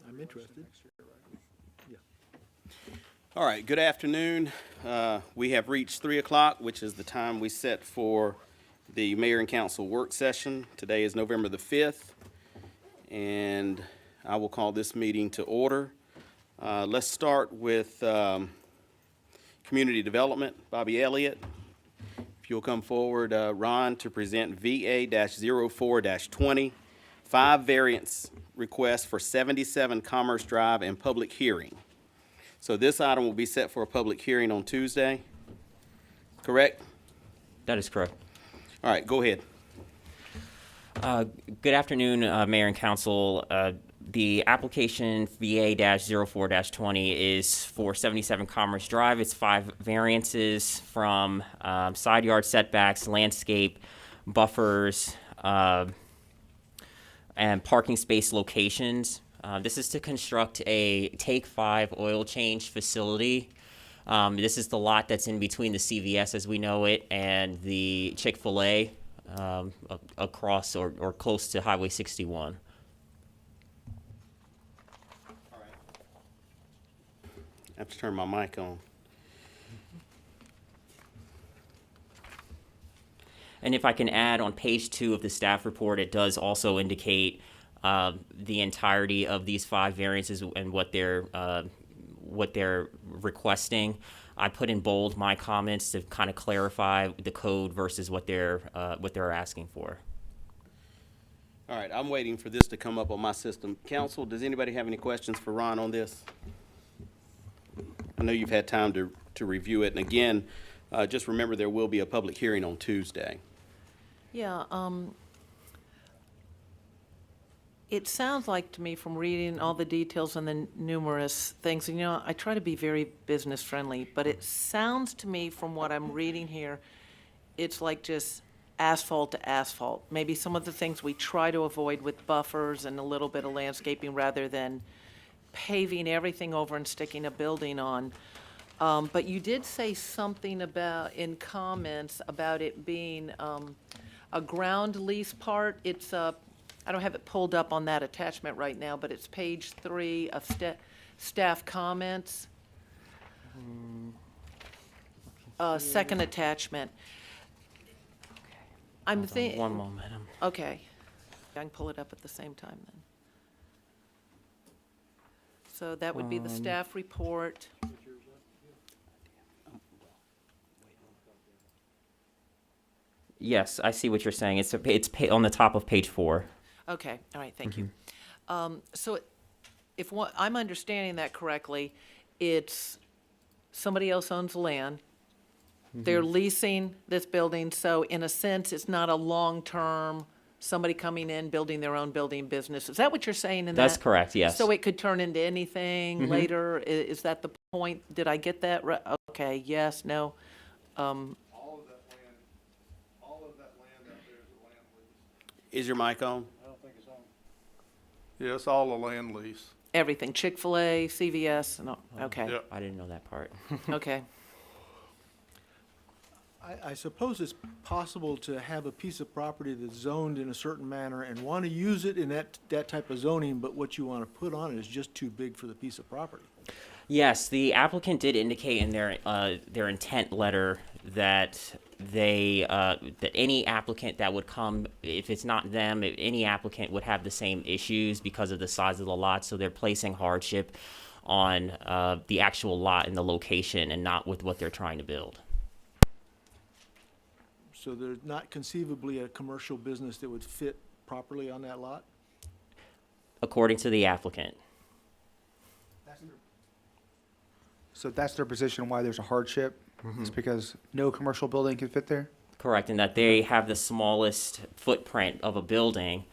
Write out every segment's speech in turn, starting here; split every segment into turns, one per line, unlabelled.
I'm interested. Yeah.
All right, good afternoon. We have reached 3 o'clock, which is the time we set for the mayor and council work session. Today is November the 5th, and I will call this meeting to order. Let's start with community development. Bobby Elliott, if you'll come forward. Ron, to present VA-04-20, 5 variance requests for 77 Commerce Drive and public hearing. So this item will be set for a public hearing on Tuesday, correct?
That is correct.
All right, go ahead.
Good afternoon, Mayor and Council. The application VA-04-20 is for 77 Commerce Drive. It's 5 variances from side yard setbacks, landscape, buffers, and parking space locations. This is to construct a Take 5 oil change facility. This is the lot that's in between the CVS as we know it and the Chick-fil-A across or close to Highway 61.
All right. I have to turn my mic on.
And if I can add, on page 2 of the staff report, it does also indicate the entirety of these 5 variances and what they're requesting. I put in bold my comments to kind of clarify the code versus what they're asking for.
All right, I'm waiting for this to come up on my system. Council, does anybody have any questions for Ron on this? I know you've had time to review it, and again, just remember there will be a public hearing on Tuesday.
Yeah, it sounds like to me from reading all the details and the numerous things, and I try to be very business friendly, but it sounds to me from what I'm reading here, it's like just asphalt to asphalt. Maybe some of the things we try to avoid with buffers and a little bit of landscaping rather than paving everything over and sticking a building on. But you did say something about, in comments, about it being a ground lease part. It's I don't have it pulled up on that attachment right now, but it's page 3 of staff comments. Second attachment. I'm
Hold on
thinking.
one moment.
Okay. I can pull it up at the same time then. So that would be the staff report.
Yes, I see what you're saying. It's on the top of page 4.
Okay, all right, thank you. So if I'm understanding that correctly, it's somebody else owns the land. They're leasing this building, so in a sense, it's not a long-term, somebody coming in, building their own building business. Is that what you're saying in that?
That's correct, yes.
So it could turn into anything later? Is that the point? Did I get that right? Okay, yes, no?
All of that land out there is a land lease.
Is your mic on?
I don't think it's on. Yeah, it's all a land lease.
Everything, Chick-fil-A, CVS, and all, okay,
Yep.
I didn't know that part.
okay.
I suppose it's possible to have a piece of property that's zoned in a certain manner and want to use it in that type of zoning, but what you want to put on it is just too big for the piece of property.
Yes, the applicant did indicate in their intent letter that that any applicant that would come, if it's not them, if any applicant would have the same issues because of the size of the lot. So they're placing hardship on the actual lot and the location, and not with what they're trying to build.
So there's not conceivably a commercial business that would fit properly on that lot?
According to the applicant.
So that's their position why there's a hardship? It's because no commercial building can fit there?
Correct, and that they have the smallest footprint of a building,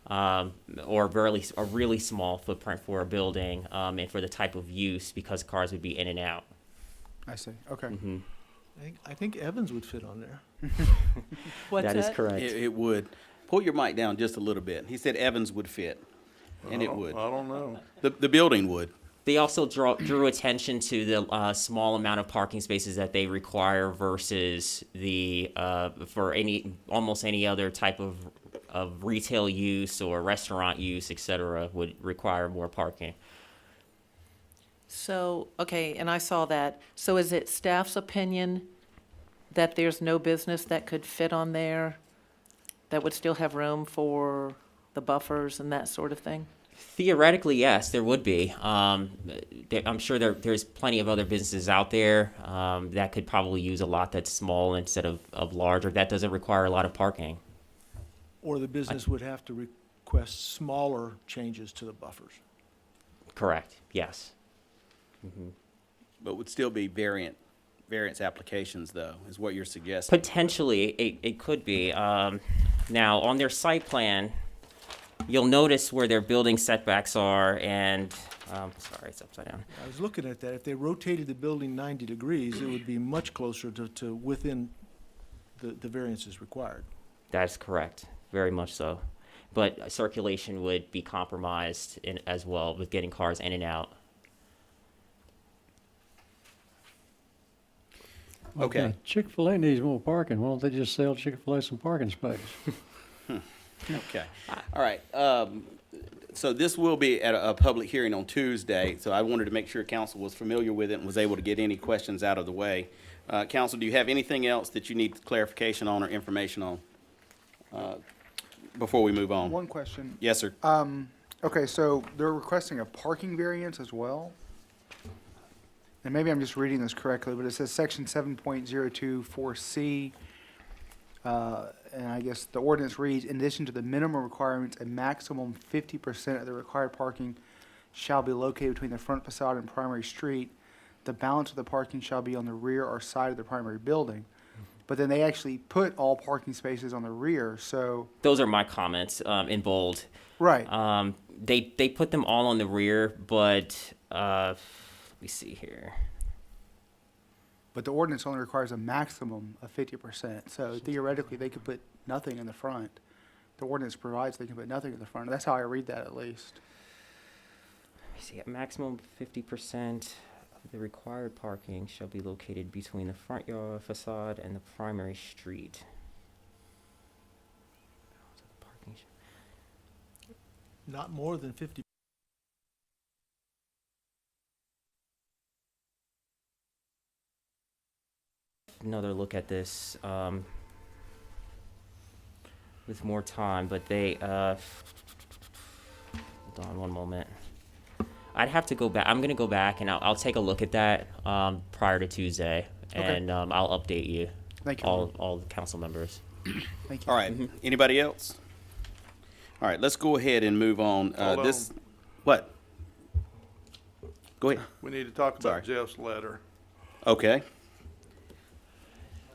or a really small footprint for a building, and for the type of use, because cars would be in and out.
I see, okay.
I think Evans would fit on there.
What's
That is correct.
It would. Pull your mic down just a little bit. He said Evans would fit, and it would.
I don't know.
The building would.
They also drew attention to the small amount of parking spaces that they require versus the for almost any other type of of retail use or restaurant use, et cetera, would require more parking.
So, okay, and I saw that. So is it staff's opinion that there's no business that could fit on there that would still have room for the buffers and that sort of thing?
Theoretically, yes, there would be. I'm sure there's plenty of other businesses out there that could probably use a lot that's small instead of large, or that doesn't require a lot of parking.
Or the business would have to request smaller changes to the buffers.
Correct, yes.
But would still be variance applications, though, is what you're suggesting.
Potentially, it could be. Now, on their site plan, you'll notice where their building setbacks are, and, sorry, it's upside down.
I was looking at that. If they rotated the building 90 degrees, it would be much closer to within the variances required.
That's correct, very much so. But circulation would be compromised as well with getting cars in and out.
Okay.
Chick-fil-A needs more parking. Why don't they just sell Chick-fil-A some parking space?
Okay. All right. So this will be at a public hearing on Tuesday, so I wanted to make sure council was familiar with it and was able to get any questions out of the way. Council, do you have anything else that you need clarification on or information on before we move on?
One question.
Yes, sir.
Okay, so they're requesting a parking variance as well? And maybe I'm just reading this correctly, but it says section 7.024C, and I guess the ordinance reads, in addition to the minimum requirements, a maximum 50% of the required parking shall be located between the front facade and primary street. The balance of the parking shall be on the rear or side of the primary building. But then they actually put all parking spaces on the rear, so,
Those are my comments in bold.
right.
They put them all on the rear, but let me see here.
But the ordinance only requires a maximum of 50%, so theoretically, they could put nothing in the front. The ordinance provides they can put nothing in the front. That's how I read that, at least.
Let me see. A maximum 50% of the required parking shall be located between the front yard facade and the primary street. Parking
Not more than 50.
another look at this with more time, but they hold on one moment. I'd have to go back. I'm gonna go back and I'll take a look at that prior to Tuesday,
Okay.
and I'll update you,
Thank you.
all the council members.
Thank you.
All right. Anybody else? All right, let's go ahead and move on.
Hold
This,
on.
what? Go ahead.
We need to talk about
Sorry.
Jeff's letter.
Okay.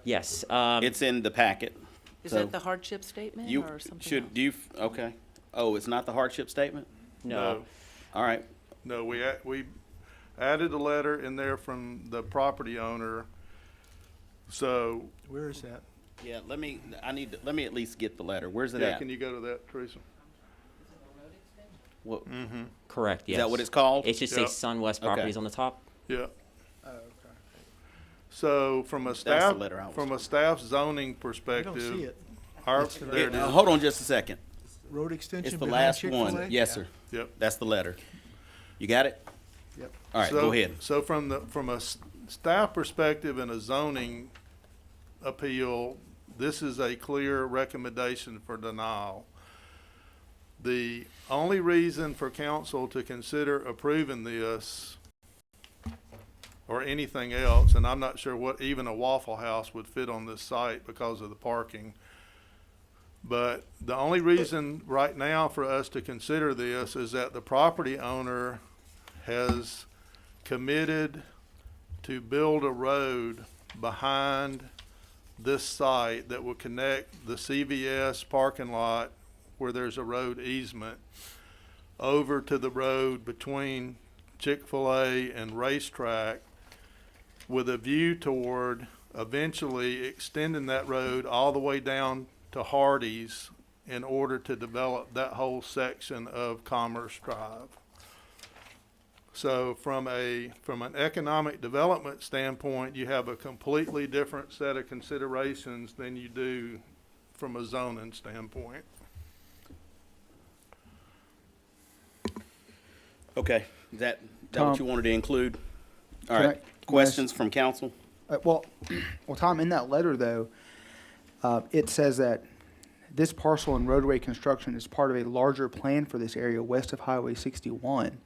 Yes.
It's in the packet.
Is
So
that the hardship statement
You
or something
should,
else?
do you, okay. Oh, it's not the hardship statement?
no.
All right.
No, we added a letter in there from the property owner. So,
Where is that?
Yeah, let me at least get the letter. Where's it
yeah,
at?
can you go to that, Teresa?
What,
Correct. Yes.
is that what it's called?
It should say
Yeah.
SunWest
Okay.
Properties on the top.
Yeah.
Oh, okay.
So from a
the
staff,
letter I was-
from a staff zoning
I
perspective.
don't see it.
There it is.
Hold on just a second.
Road extension
It's the
behind
last
Chick-fil-A?
one. Yes, sir.
Yep.
That's the letter. You got it?
Yep.
All right,
So-
go ahead.
So from a staff perspective and a zoning appeal, this is a clear recommendation for denial. The only reason for council to consider approving this or anything else, and I'm not sure what even a Waffle House would fit on this site because of the parking, but the only reason right now for us to consider this is that the property owner has committed to build a road behind this site that will connect the CVS parking lot where there's a road easement over to the road between Chick-fil-A and Racetrack with a view toward eventually extending that road all the way down to Hardee's in order to develop that whole section of Commerce Drive. So from an economic development standpoint, you have a completely different set of considerations than you do from a zoning standpoint.
Okay, is that what
Tom.
you wanted to include? All
Can
right,
I-
questions from council?
Well, Tom, in that letter, though, it says that this parcel and roadway construction is part of a larger plan for this area west of Highway 61.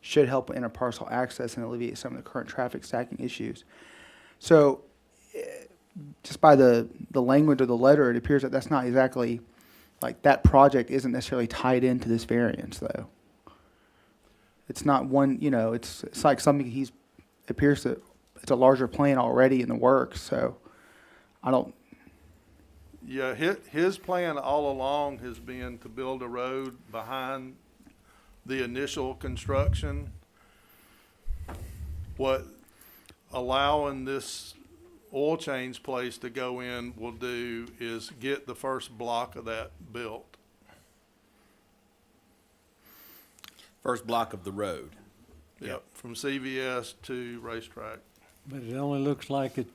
Should help interparcel access and alleviate some of the current traffic stacking issues. So, just by the language of the letter, it appears that that's not exactly, like, that project isn't necessarily tied into this variance, though. It's not one, it's like something it appears that it's a larger plan already in the works, so I don't,
Yeah, his plan all along has been to build a road behind the initial construction. What allowing this oil change place to go in will do is get the first block of that built.
First block of the road.
Yep, from CVS to racetrack.
But it only looks like it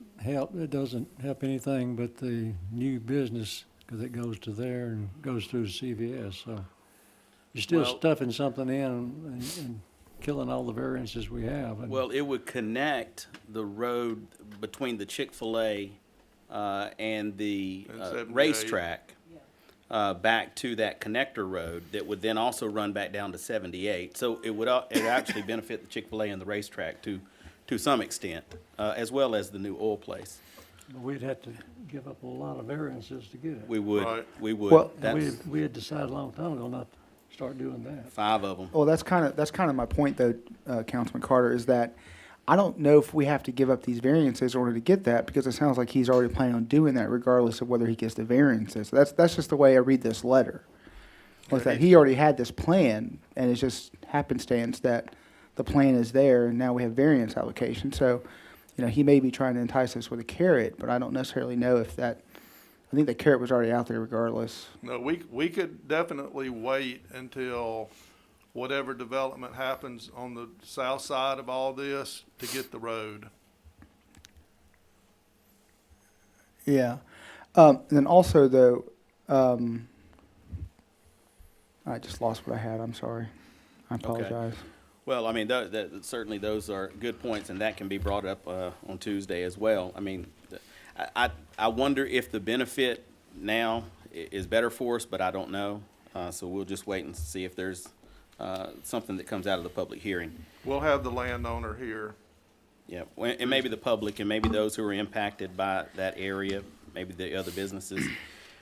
doesn't help anything but the new business, because it goes to there and goes through to CVS, so. You're still
Well-
stuffing something in and killing all the variances we have. and-
Well, it would connect the road between the Chick-fil-A and the
And 78.
racetrack back to that connector road that would then also run back down to 78. So it would actually benefit the Chick-fil-A and the racetrack to some extent, as well as the new oil place.
But we'd have to give up a lot of variances to get it.
We would,
Right.
we would.
Well-
And
That's
we had decided a long time ago not to start doing that.
5 of them.
well, that's kind of my point, though, Councilman Carter, is that I don't know if we have to give up these variances in order to get that, because it sounds like he's already planning on doing that regardless of whether he gets the variances. So that's just the way I read this letter. Was that he already had this plan, and it's just happenstance that the plan is there, and now we have variance allocation. So, he may be trying to entice us with a carrot, but I don't necessarily know if that, I think the carrot was already out there regardless.
No, we could definitely wait until whatever development happens on the south side of all this to get the road.
Yeah. And then also, though, I just lost what I had. I'm sorry. I apologize.
Well, I mean, certainly those are good points, and that can be brought up on Tuesday as well. I mean, I wonder if the benefit now is better for us, but I don't know. So we'll just wait and see if there's something that comes out of the public hearing.
We'll have the landowner here.
Yeah, and maybe the public, and maybe those who are impacted by that area, maybe the other businesses.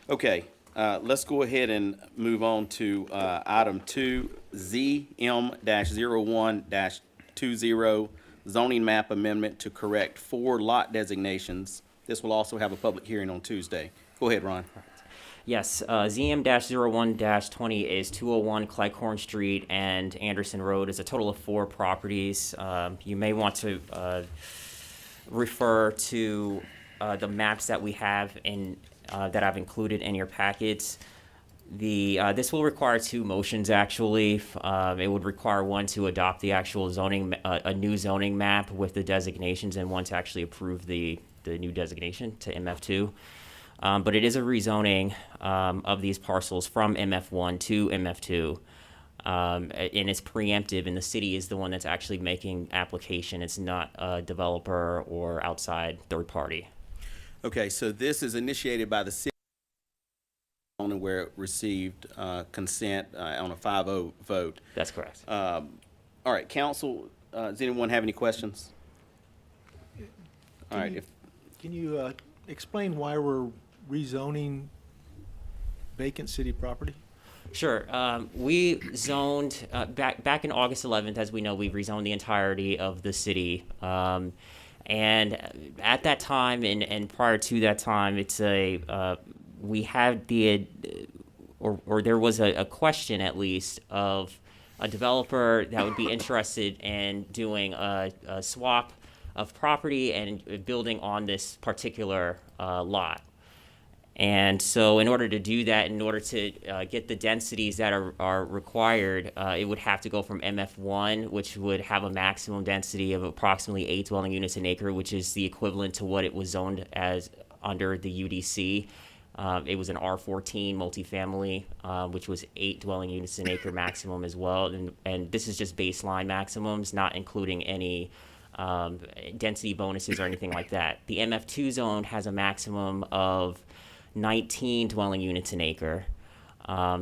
Okay, let's go ahead and move on to item 2, ZM-01-20, zoning map amendment to correct 4 lot designations. This will also have a public hearing on Tuesday. Go ahead, Ron.
Yes, ZM-01-20 is 201 Cleghorn Street and Anderson Road. It's a total of 4 properties. You may want to refer to the maps that we have that I've included in your packets. This will require 2 motions, actually. It would require one to adopt the actual zoning, a new zoning map with the designations, and one to actually approve the new designation to MF2. But it is a rezoning of these parcels from MF1 to MF2. And it's preemptive, and the city is the one that's actually making application. It's not a developer or outside third party.
Okay, so this is initiated by the city where it received consent on a 5-0 vote.
That's correct.
All right, council, does anyone have any questions? All right,
Can you explain why we're rezoning vacant city property?
Sure. We zoned back in August 11th, as we know, we rezoned the entirety of the city. And at that time, and prior to that time, we had or there was a question, at least, of a developer that would be interested in doing a swap of property and building on this particular lot. And so in order to do that, in order to get the densities that are required, it would have to go from MF1, which would have a maximum density of approximately 8 dwelling units an acre, which is the equivalent to what it was zoned as under the UDC. It was an R14 multifamily, which was 8 dwelling units an acre maximum as well. And this is just baseline maximums, not including any density bonuses or anything like that. The MF2 zone has a maximum of 19 dwelling units an acre.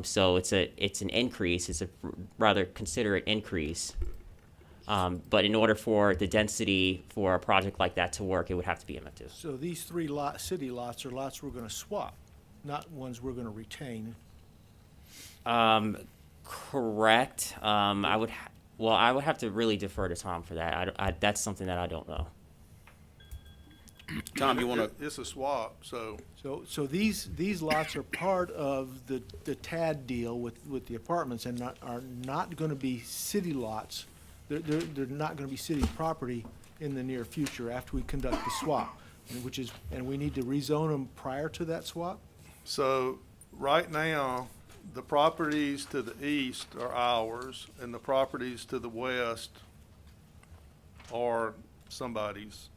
So it's an increase. It's a rather considerate increase. But in order for the density for a project like that to work, it would have to be MF2.
So these three city lots are lots we're gonna swap, not ones we're gonna retain.
Correct. I would have to really defer to Tom for that. That's something that I don't know.
Tom, you want to?
It's a swap, so.
So these lots are part of the TAD deal with the apartments and are not gonna be city lots. They're not gonna be city property in the near future after we conduct the swap, and we need to rezone them prior to that swap?
So, right now, the properties to the east are ours, and the properties to the west are somebody's.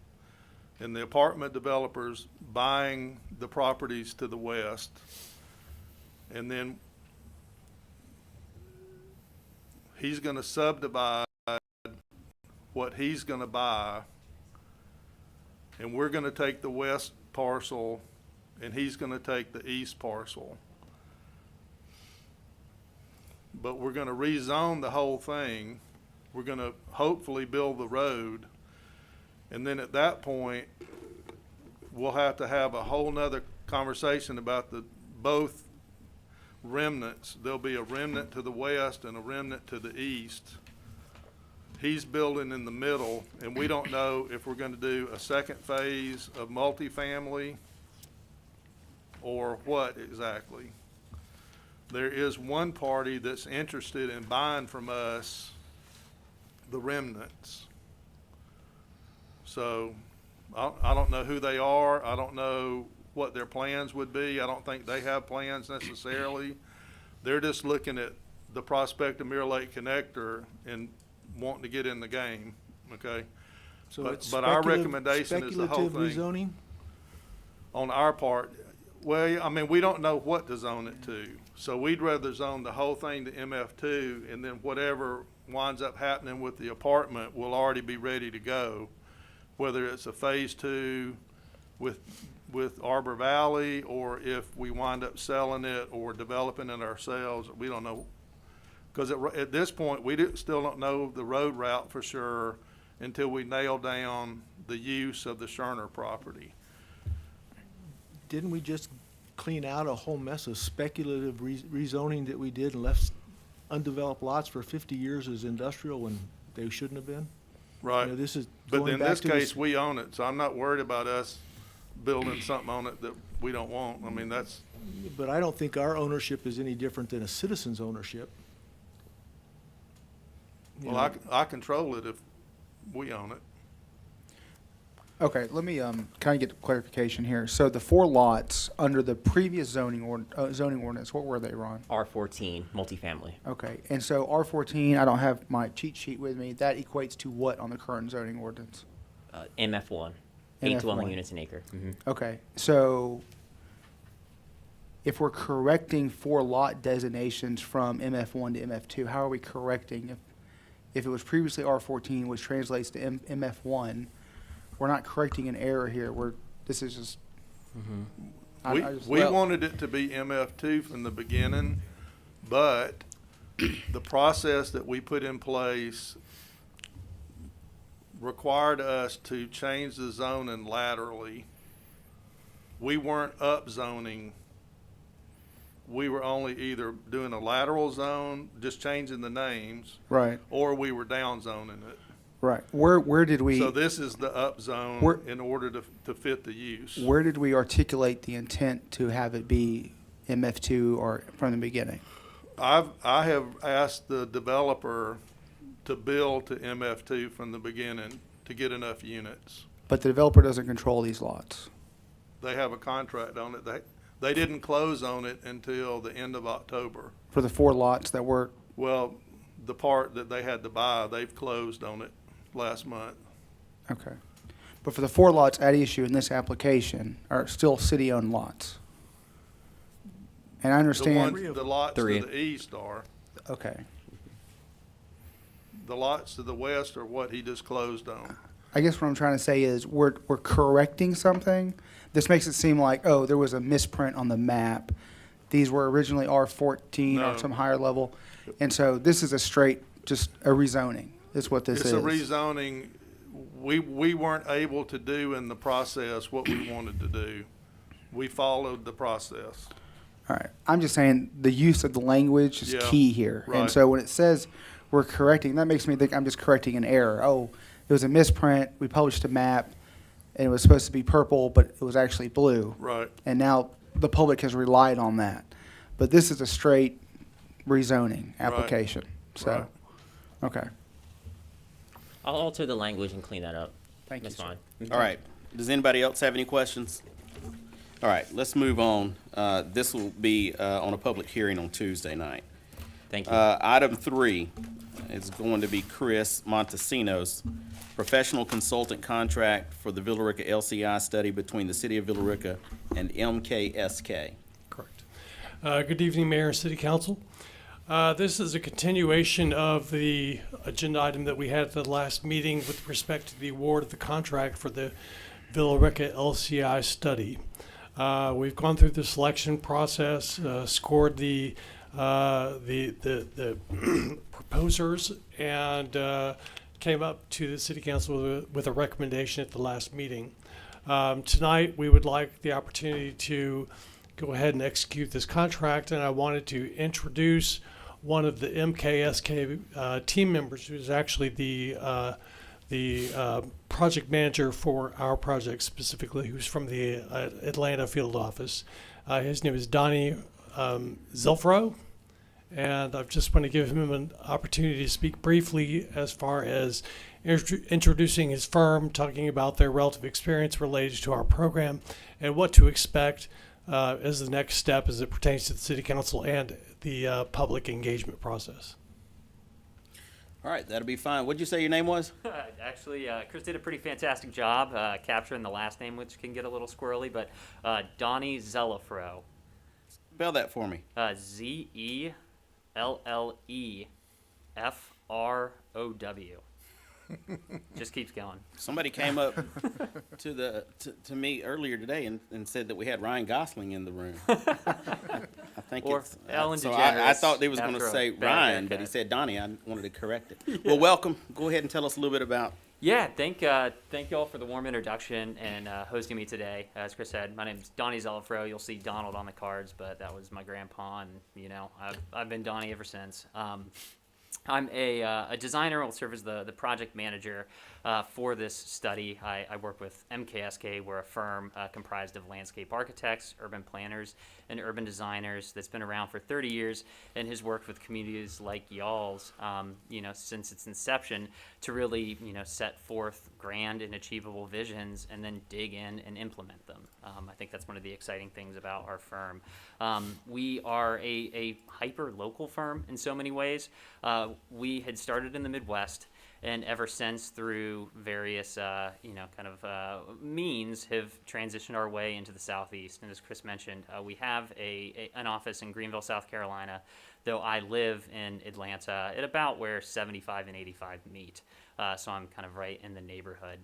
And the apartment developers buying the properties to the west, and then he's gonna subdivide what he's gonna buy, and we're gonna take the west parcel, and he's gonna take the east parcel. But we're gonna rezone the whole thing. We're gonna hopefully build the road. And then at that point, we'll have to have a whole nother conversation about both remnants. There'll be a remnant to the west and a remnant to the east. He's building in the middle, and we don't know if we're gonna do a second phase of multifamily or what exactly. There is one party that's interested in buying from us the remnants. So, I don't know who they are. I don't know what their plans would be. I don't think they have plans necessarily. They're just looking at the prospect of Mirror Lake Connector and wanting to get in the game, okay?
So
But-
it's
but our
speculative-
recommendation is the whole
speculative
thing.
rezoning?
On our part, well, I mean, we don't know what to zone it to. So we'd rather zone the whole thing to MF2, and then whatever winds up happening with the apartment will already be ready to go. Whether it's a phase 2 with Arbor Valley, or if we wind up selling it or developing it ourselves, we don't know. Because at this point, still don't know the road route for sure until we nail down the use of the Scherner property.
Didn't we just clean out a whole mess of speculative rezoning that we did and left undeveloped lots for 50 years as industrial when they shouldn't have been?
Right.
You know, this is
But
going
in
back
this
to
case, we own it, so I'm not worried about us building something on it that we don't want. I mean, that's,
But I don't think our ownership is any different than a citizen's ownership. You
well,
know,
I control it if we own it.
Okay, let me kind of get clarification here. So the 4 lots under the previous zoning ordinance, what were they, Ron?
R14 multifamily.
Okay, and so R14, I don't have my cheat sheet with me. That equates to what on the current zoning ordinance?
MF1, 8 dwelling
MF1.
units an acre.
Okay, so if we're correcting 4 lot designations from MF1 to MF2, how are we correcting? If it was previously R14, which translates to MF1, we're not correcting an error here. This is just.
We
well-
wanted it to be MF2 from the beginning, but the process that we put in place required us to change the zoning laterally. We weren't upzoning. We were only either doing a lateral zone, just changing the names,
Right,
or we were down zoning it.
right. Where did we?
So this is the up zone
Where-
in order to fit the use.
Where did we articulate the intent to have it be MF2 or from the beginning?
I have asked the developer to build to MF2 from the beginning to get enough units.
But the developer doesn't control these lots.
They have a contract on it. They didn't close on it until the end of October.
For the 4 lots that were,
Well, the part that they had to buy, they've closed on it last month.
okay. But for the 4 lots at issue in this application are still city-owned lots. And I
The
understand,
ones, the lots to
Three.
the east are.
okay.
The lots to the west are what he just closed on.
I guess what I'm trying to say is we're correcting something. This makes it seem like, oh, there was a misprint on the map. These were originally R14
No.
or some higher level. And so this is a straight, just a rezoning is what this
It's
is.
a rezoning. We weren't able to do in the process what we wanted to do. We followed the process.
All right. I'm just saying the use of the language is
Yeah,
key here. And
right.
so when it says we're correcting, that makes me think I'm just correcting an error. Oh, it was a misprint. We published a map and it was supposed to be purple, but it was actually blue.
Right.
And now the public has relied on that. But this is a straight rezoning application. So,
Right.
okay.
I'll alter the language and clean that up.
Thank you,
That's
sir.
fine.
All right. Does anybody else have any questions? All right, let's move on. This will be on a public hearing on Tuesday night.
Thank you.
Item 3 is going to be Chris Montesinos, professional consultant contract for the Villa Rica LCI study between the City of Villa Rica and MKSK.
Correct. Good evening, Mayor and City Council. This is a continuation of the agenda item that we had at the last meeting with respect to the award of the contract for the Villa Rica LCI study. We've gone through the selection process, scored the proposers, and came up to the City Council with a recommendation at the last meeting. Tonight, we would like the opportunity to go ahead and execute this contract, and I wanted to introduce one of the MKSK team members, who's actually the project manager for our project specifically, who's from the Atlanta field office. His name is Donnie Zelfro, and I just want to give him an opportunity to speak briefly as far as introducing his firm, talking about their relative experience related to our program, and what to expect as the next step as it pertains to the City Council and the public engagement process.
All right, that'll be fine. What'd you say your name was?
Actually, Chris did a pretty fantastic job capturing the last name, which can get a little squirrely, but Donnie Zelafro.
Spell that for me.
Zellefrow. Just keeps going.
Somebody came up to me earlier today and said that we had Ryan Gosling in the room. I think
Or
it's
Ellen
so
DeGeneres
I thought they was going to
after a
say
bad
Ryan, but he
haircut.
said Donnie. I wanted to correct it. Well, welcome. Go ahead and tell us a little bit about.
Yeah, thank you all for the warm introduction and hosting me today. As Chris said, my name's Donnie Zelafro. You'll see Donald on the cards, but that was my grandpa, and I've been Donnie ever since. I'm a designer. I'll serve as the project manager for this study. I work with MKSK. We're a firm comprised of landscape architects, urban planners, and urban designers that's been around for 30 years and has worked with communities like y'all's, since its inception to really, set forth grand and achievable visions and then dig in and implement them. I think that's one of the exciting things about our firm. We are a hyper-local firm in so many ways. We had started in the Midwest, and ever since, through various, means, have transitioned our way into the Southeast. And as Chris mentioned, we have an office in Greenville, South Carolina, though I live in Atlanta at about where 75 and 85 meet. So I'm kind of right in the neighborhood.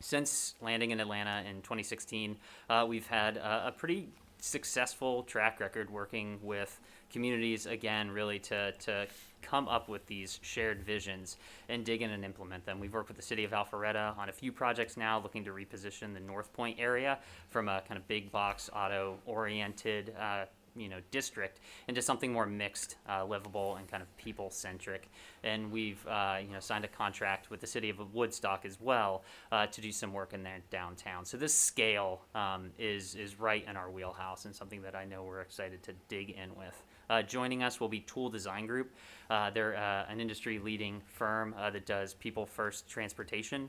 Since landing in Atlanta in 2016, we've had a pretty successful track record working with communities, again, really to come up with these shared visions and dig in and implement them. We've worked with the city of Alpharetta on a few projects now, looking to reposition the North Point area from a kind of big box auto-oriented district into something more mixed, livable, and kind of people-centric. And we've signed a contract with the city of Woodstock as well to do some work in their downtown. So this scale is right in our wheelhouse and something that I know we're excited to dig in with. Joining us will be Tool Design Group. They're an industry-leading firm that does people-first transportation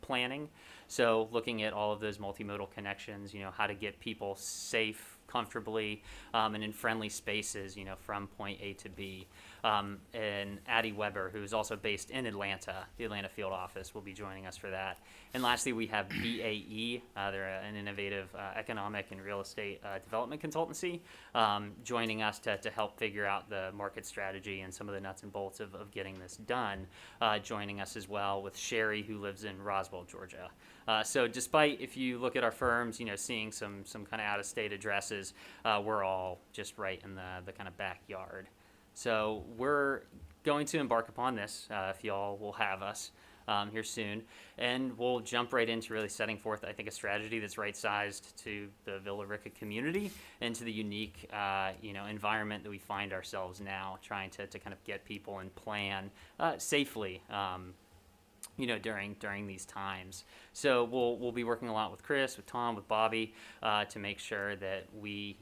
planning. So looking at all of those multimodal connections, how to get people safe, comfortably, and in friendly spaces, from point A to B. And Addie Weber, who is also based in Atlanta, the Atlanta field office, will be joining us for that. And lastly, we have BAE. They're an innovative economic and real estate development consultancy, joining us to help figure out the market strategy and some of the nuts and bolts of getting this done. Joining us as well with Sherry, who lives in Roswell, Georgia. So despite, if you look at our firms, seeing some kind of out-of-state addresses, we're all just right in the kind of backyard. So we're going to embark upon this, if y'all will have us here soon, and we'll jump right into really setting forth, I think, a strategy that's right-sized to the Villa Rica community and to the unique, environment that we find ourselves now, trying to kind of get people and plan safely. During these times. So we'll be working a lot with Chris, with Tom, with Bobby, to make sure that we,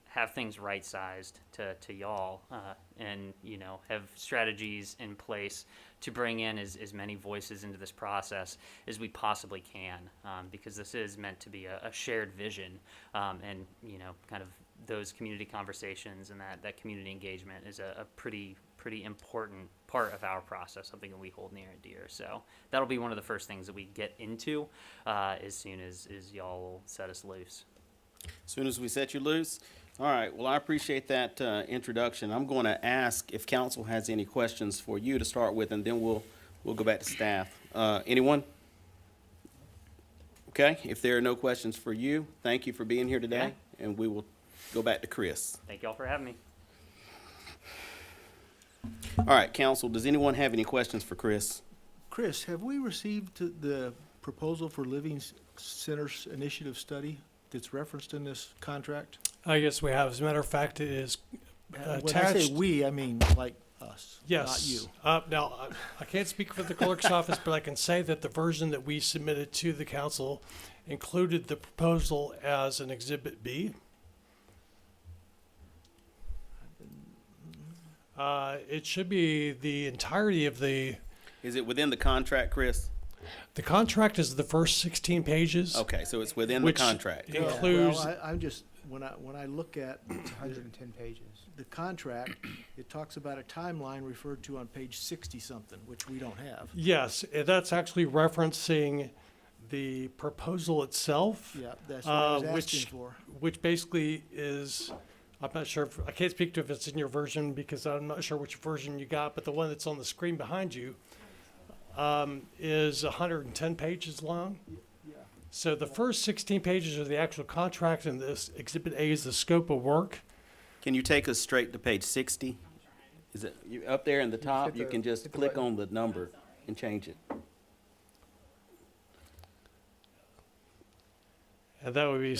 have things right-sized to y'all, and, have strategies in place to bring in as many voices into this process as we possibly can, because this is meant to be a shared vision, and, kind of those community conversations and that community engagement is a pretty important part of our process, something that we hold near and dear. So that'll be one of the first things that we get into as soon as y'all will set us loose.
As soon as we set you loose. All right, well, I appreciate that introduction. I'm going to ask if council has any questions for you to start with, and then we'll go back to staff. Anyone? Okay, if there are no questions for you, thank you for being here today, and we will go back to Chris.
Thank y'all for having me.
All right, council, does anyone have any questions for Chris?
Chris, have we received the proposal for Living Centers Initiative study that's referenced in this contract?
Yes, we have. As a matter of fact, it is
When I
attached.
say we, I mean like us, not
Yes.
you.
Now, I can't speak for the clerk's office, but I can say that the version that we submitted to the council included the proposal as an Exhibit B. It should be the entirety of the
Is it within the contract, Chris?
contract is the first 16 pages.
Okay, so it's within the
Which-
contract.
Yeah. Includes-
Well, I'm just, when I look at
110 pages.
the contract, it talks about a timeline referred to on page 60-something, which we don't have.
Yes, that's actually referencing the proposal itself.
Yeah, that's what I was
which-
asking for.
Which basically is, I'm not sure, I can't speak to if it's in your version because I'm not sure which version you got, but the one that's on the screen behind you is 110 pages long. So the first 16 pages are the actual contract, and this Exhibit A is the scope of work.
Can you take us straight to page 60? Is it up there in the top?
hit
You
the-
can just
hit the
click
button.
on the number and change it.
And that would be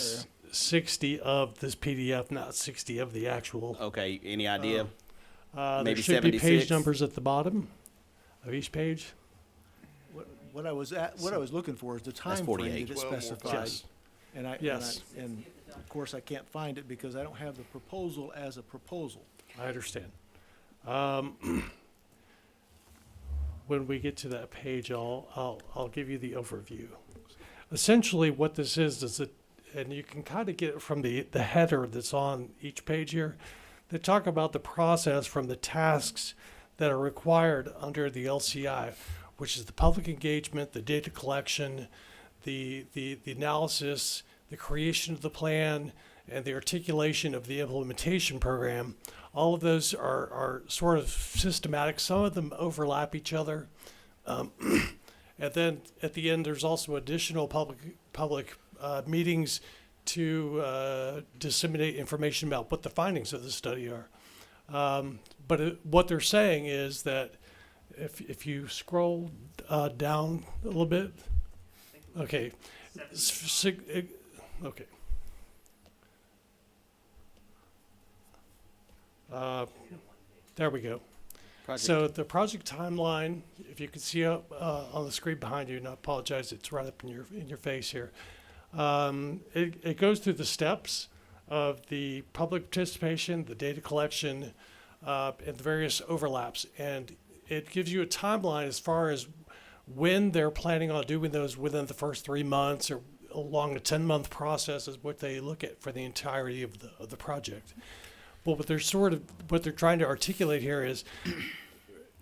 60 of this PDF, not 60 of the actual.
Okay, any idea?
There
maybe
should be
76?
page numbers at the bottom of each page.
What I was looking for is the time frame
48.
that it
12 more
specified.
Yes.
And
Yes.
of course, I can't find it because I don't have the proposal as a proposal.
I understand. When we get to that page, I'll give you the overview. Essentially, what this is that, and you can kind of get it from the header that's on each page here. They talk about the process from the tasks that are required under the LCI, which is the public engagement, the data collection, the analysis, the creation of the plan, and the articulation of the implementation program. All of those are sort of systematic. Some of them overlap each other. And then at the end, there's also additional public meetings to disseminate information about what the findings of the study are. But what they're saying is that if you scroll down a little bit, okay, okay. There we go.
Project.
So the project timeline, if you can see up on the screen behind you, and I apologize, it's right up in your face here. It goes through the steps of the public participation, the data collection, and the various overlaps, and it gives you a timeline as far as when they're planning on doing those within the first 3 months or along a 10-month process is what they look at for the entirety of the project. But what they're trying to articulate here is,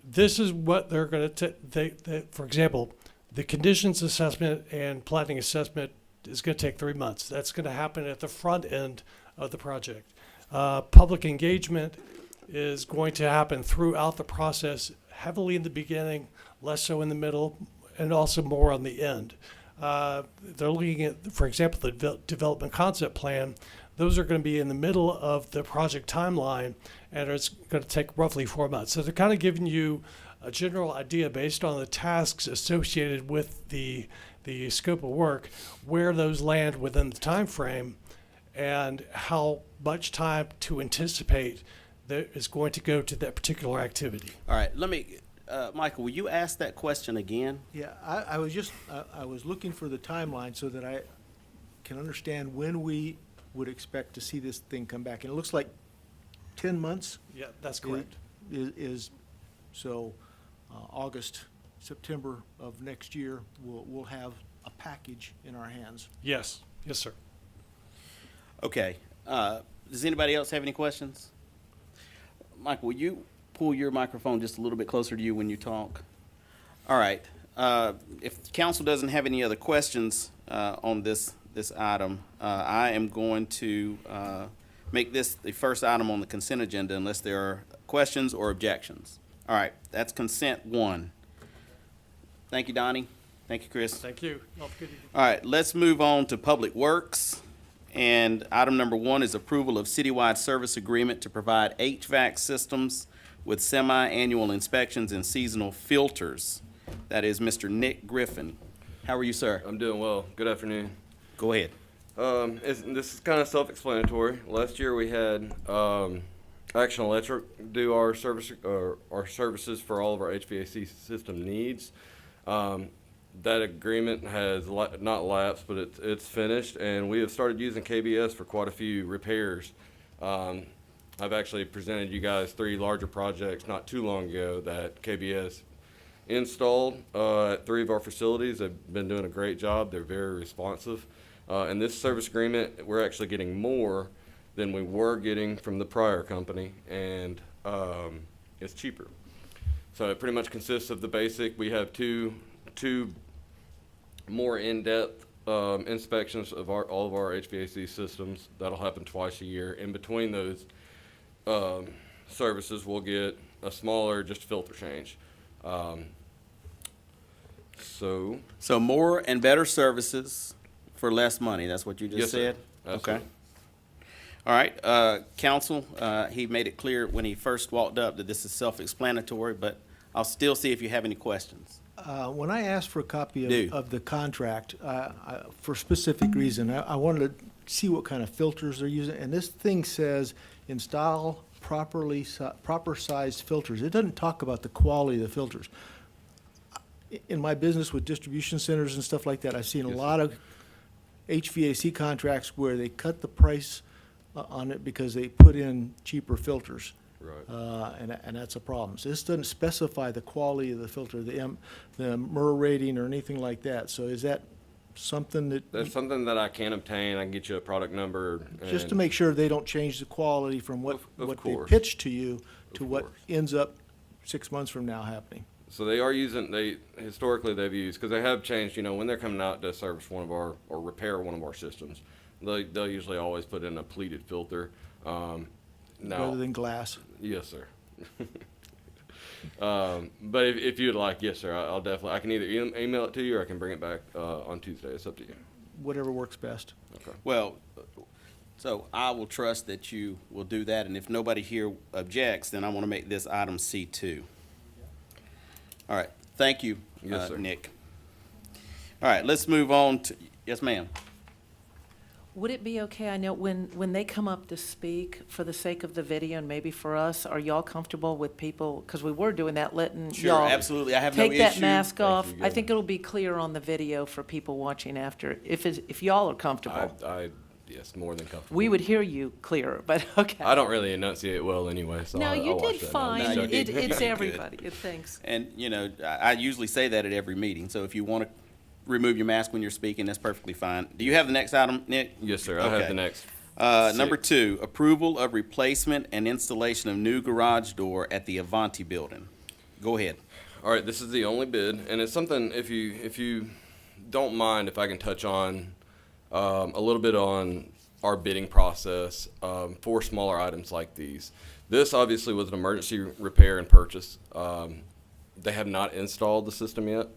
this is what they're going to, for example, the conditions assessment and planning assessment is going to take 3 months. That's going to happen at the front end of the project. Public engagement is going to happen throughout the process, heavily in the beginning, less so in the middle, and also more on the end. They're looking at, for example, the development concept plan. Those are going to be in the middle of the project timeline, and it's going to take roughly 4 months. So they're kind of giving you a general idea based on the tasks associated with the scope of work, where those land within the time frame, and how much time to anticipate that is going to go to that particular activity.
All right, let me, Michael, will you ask that question again?
Yeah, I was just, I was looking for the timeline so that I can understand when we would expect to see this thing come back. And it looks like 10 months
Yeah, that's correct.
is, so August, September of next year, we'll have a package in our hands.
Yes, yes, sir.
Okay, does anybody else have any questions? Michael, will you pull your microphone just a little bit closer to you when you talk? All right, if council doesn't have any other questions on this item, I am going to make this the first item on the consent agenda unless there are questions or objections. All right, that's consent 1. Thank you, Donnie. Thank you, Chris.
Thank you. Have a good evening.
All right, let's move on to Public Works. And item number 1 is approval of citywide service agreement to provide HVAC systems with semi-annual inspections and seasonal filters. That is Mr. Nick Griffin. How are you, sir?
I'm doing well. Good afternoon.
Go ahead.
This is kind of self-explanatory. Last year we had Action Electric do our services for all of our HVAC system needs. That agreement has not lapsed, but it's finished, and we have started using KBS for quite a few repairs. I've actually presented you guys 3 larger projects not too long ago that KBS installed at 3 of our facilities. They've been doing a great job. They're very responsive. And this service agreement, we're actually getting more than we were getting from the prior company, and it's cheaper. So it pretty much consists of the basic. We have two more in-depth inspections of all of our HVAC systems. That'll happen twice a year. In between those services, we'll get a smaller just filter change.
So more and better services for less money. That's what you just
Yes, sir.
said?
Absolutely.
Okay. All right, council, he made it clear when he first walked up that this is self-explanatory, but I'll still see if you have any questions.
When I asked for a copy
Do.
of the contract, for a specific reason, I wanted to see what kind of filters they're using. And this thing says, install proper sized filters. It doesn't talk about the quality of the filters. In my business with distribution centers and stuff like that, I've seen a lot of HVAC contracts where they cut the price on it because they put in cheaper filters.
Right.
And that's a problem. So this doesn't specify the quality of the filter, the MER rating or anything like that. So is that something that,
That's something that I can obtain. I can get you a product number.
just to
and-
make sure they don't change the quality from what
Of
they
course.
pitch to you to
Of
what
course.
ends up 6 months from now happening?
So they are using, historically they've used, because they have changed, when they're coming out to service one of our, or repair one of our systems, they'll usually always put in a pleated filter. Now,
Rather than glass?
yes, sir. But if you'd like, yes, sir, I'll definitely, I can either email it to you or I can bring it back on Tuesday. It's up to you.
Whatever works best.
Okay.
Well, so I will trust that you will do that, and if nobody here objects, then I want to make this item C2. All right, thank you,
Yes, sir.
Nick. All right, let's move on to, yes, ma'am.
Would it be okay, I know when they come up to speak, for the sake of the video and maybe for us, are y'all comfortable with people, because we were doing that, letting
Sure,
y'all
absolutely, I have no issue.
take that mask
Thank
off?
you,
I
yeah.
think it'll be clear on the video for people watching after, if y'all are comfortable.
Yes, more than comfortable.
We would hear you clearer, but okay.
I don't really enunciate well anyway, so
No,
I'll
you
watch
did
that now.
fine.
No, you
Just
did
joking.
It's
good.
everybody. Thanks.
And, I usually say that at every meeting, so if you want to remove your mask when you're speaking, that's perfectly fine. Do you have the next item, Nick?
Yes, sir, I have
Okay.
the next.
Number 2, approval of replacement and installation of new garage door at the Avanti building. Go ahead.
All right, this is the only bid, and it's something, if you don't mind, if I can touch on a little bit on our bidding process for smaller items like these. This obviously was an emergency repair and purchase. They have not installed the system yet,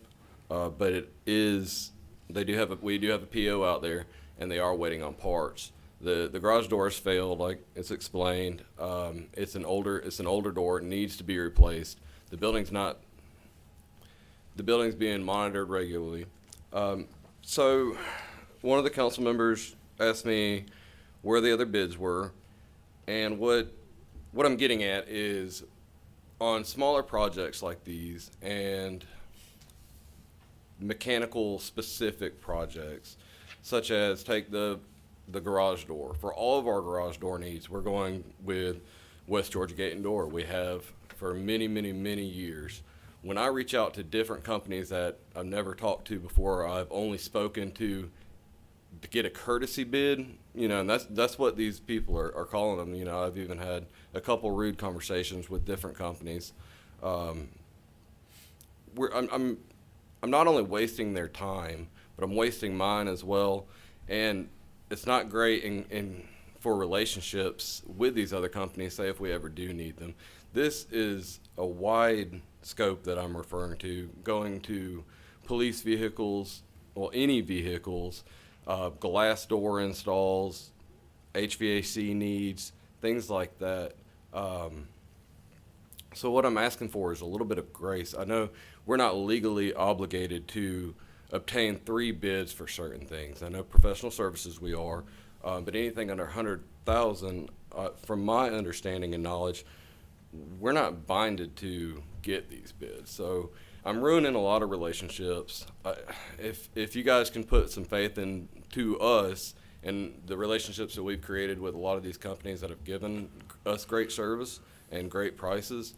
but it is. We do have a PO out there, and they are waiting on parts. The garage door has failed, like it's explained. It's an older door. It needs to be replaced. The building's being monitored regularly. So one of the council members asked me where the other bids were, and what I'm getting at is on smaller projects like these and mechanical specific projects, such as take the garage door. For all of our garage door needs, we're going with West Georgia Gate and Door. We have for many, many, many years. When I reach out to different companies that I've never talked to before, I've only spoken to get a courtesy bid, and that's what these people are calling them. I've even had a couple rude conversations with different companies. I'm not only wasting their time, but I'm wasting mine as well. And it's not great for relationships with these other companies, say if we ever do need them. This is a wide scope that I'm referring to, going to police vehicles, well, any vehicles, glass door installs, HVAC needs, things like that. So what I'm asking for is a little bit of grace. I know we're not legally obligated to obtain 3 bids for certain things. I know professional services we are, but anything under 100,000, from my understanding and knowledge, we're not binded to get these bids. So I'm ruining a lot of relationships. If you guys can put some faith into us and the relationships that we've created with a lot of these companies that have given us great service and great prices,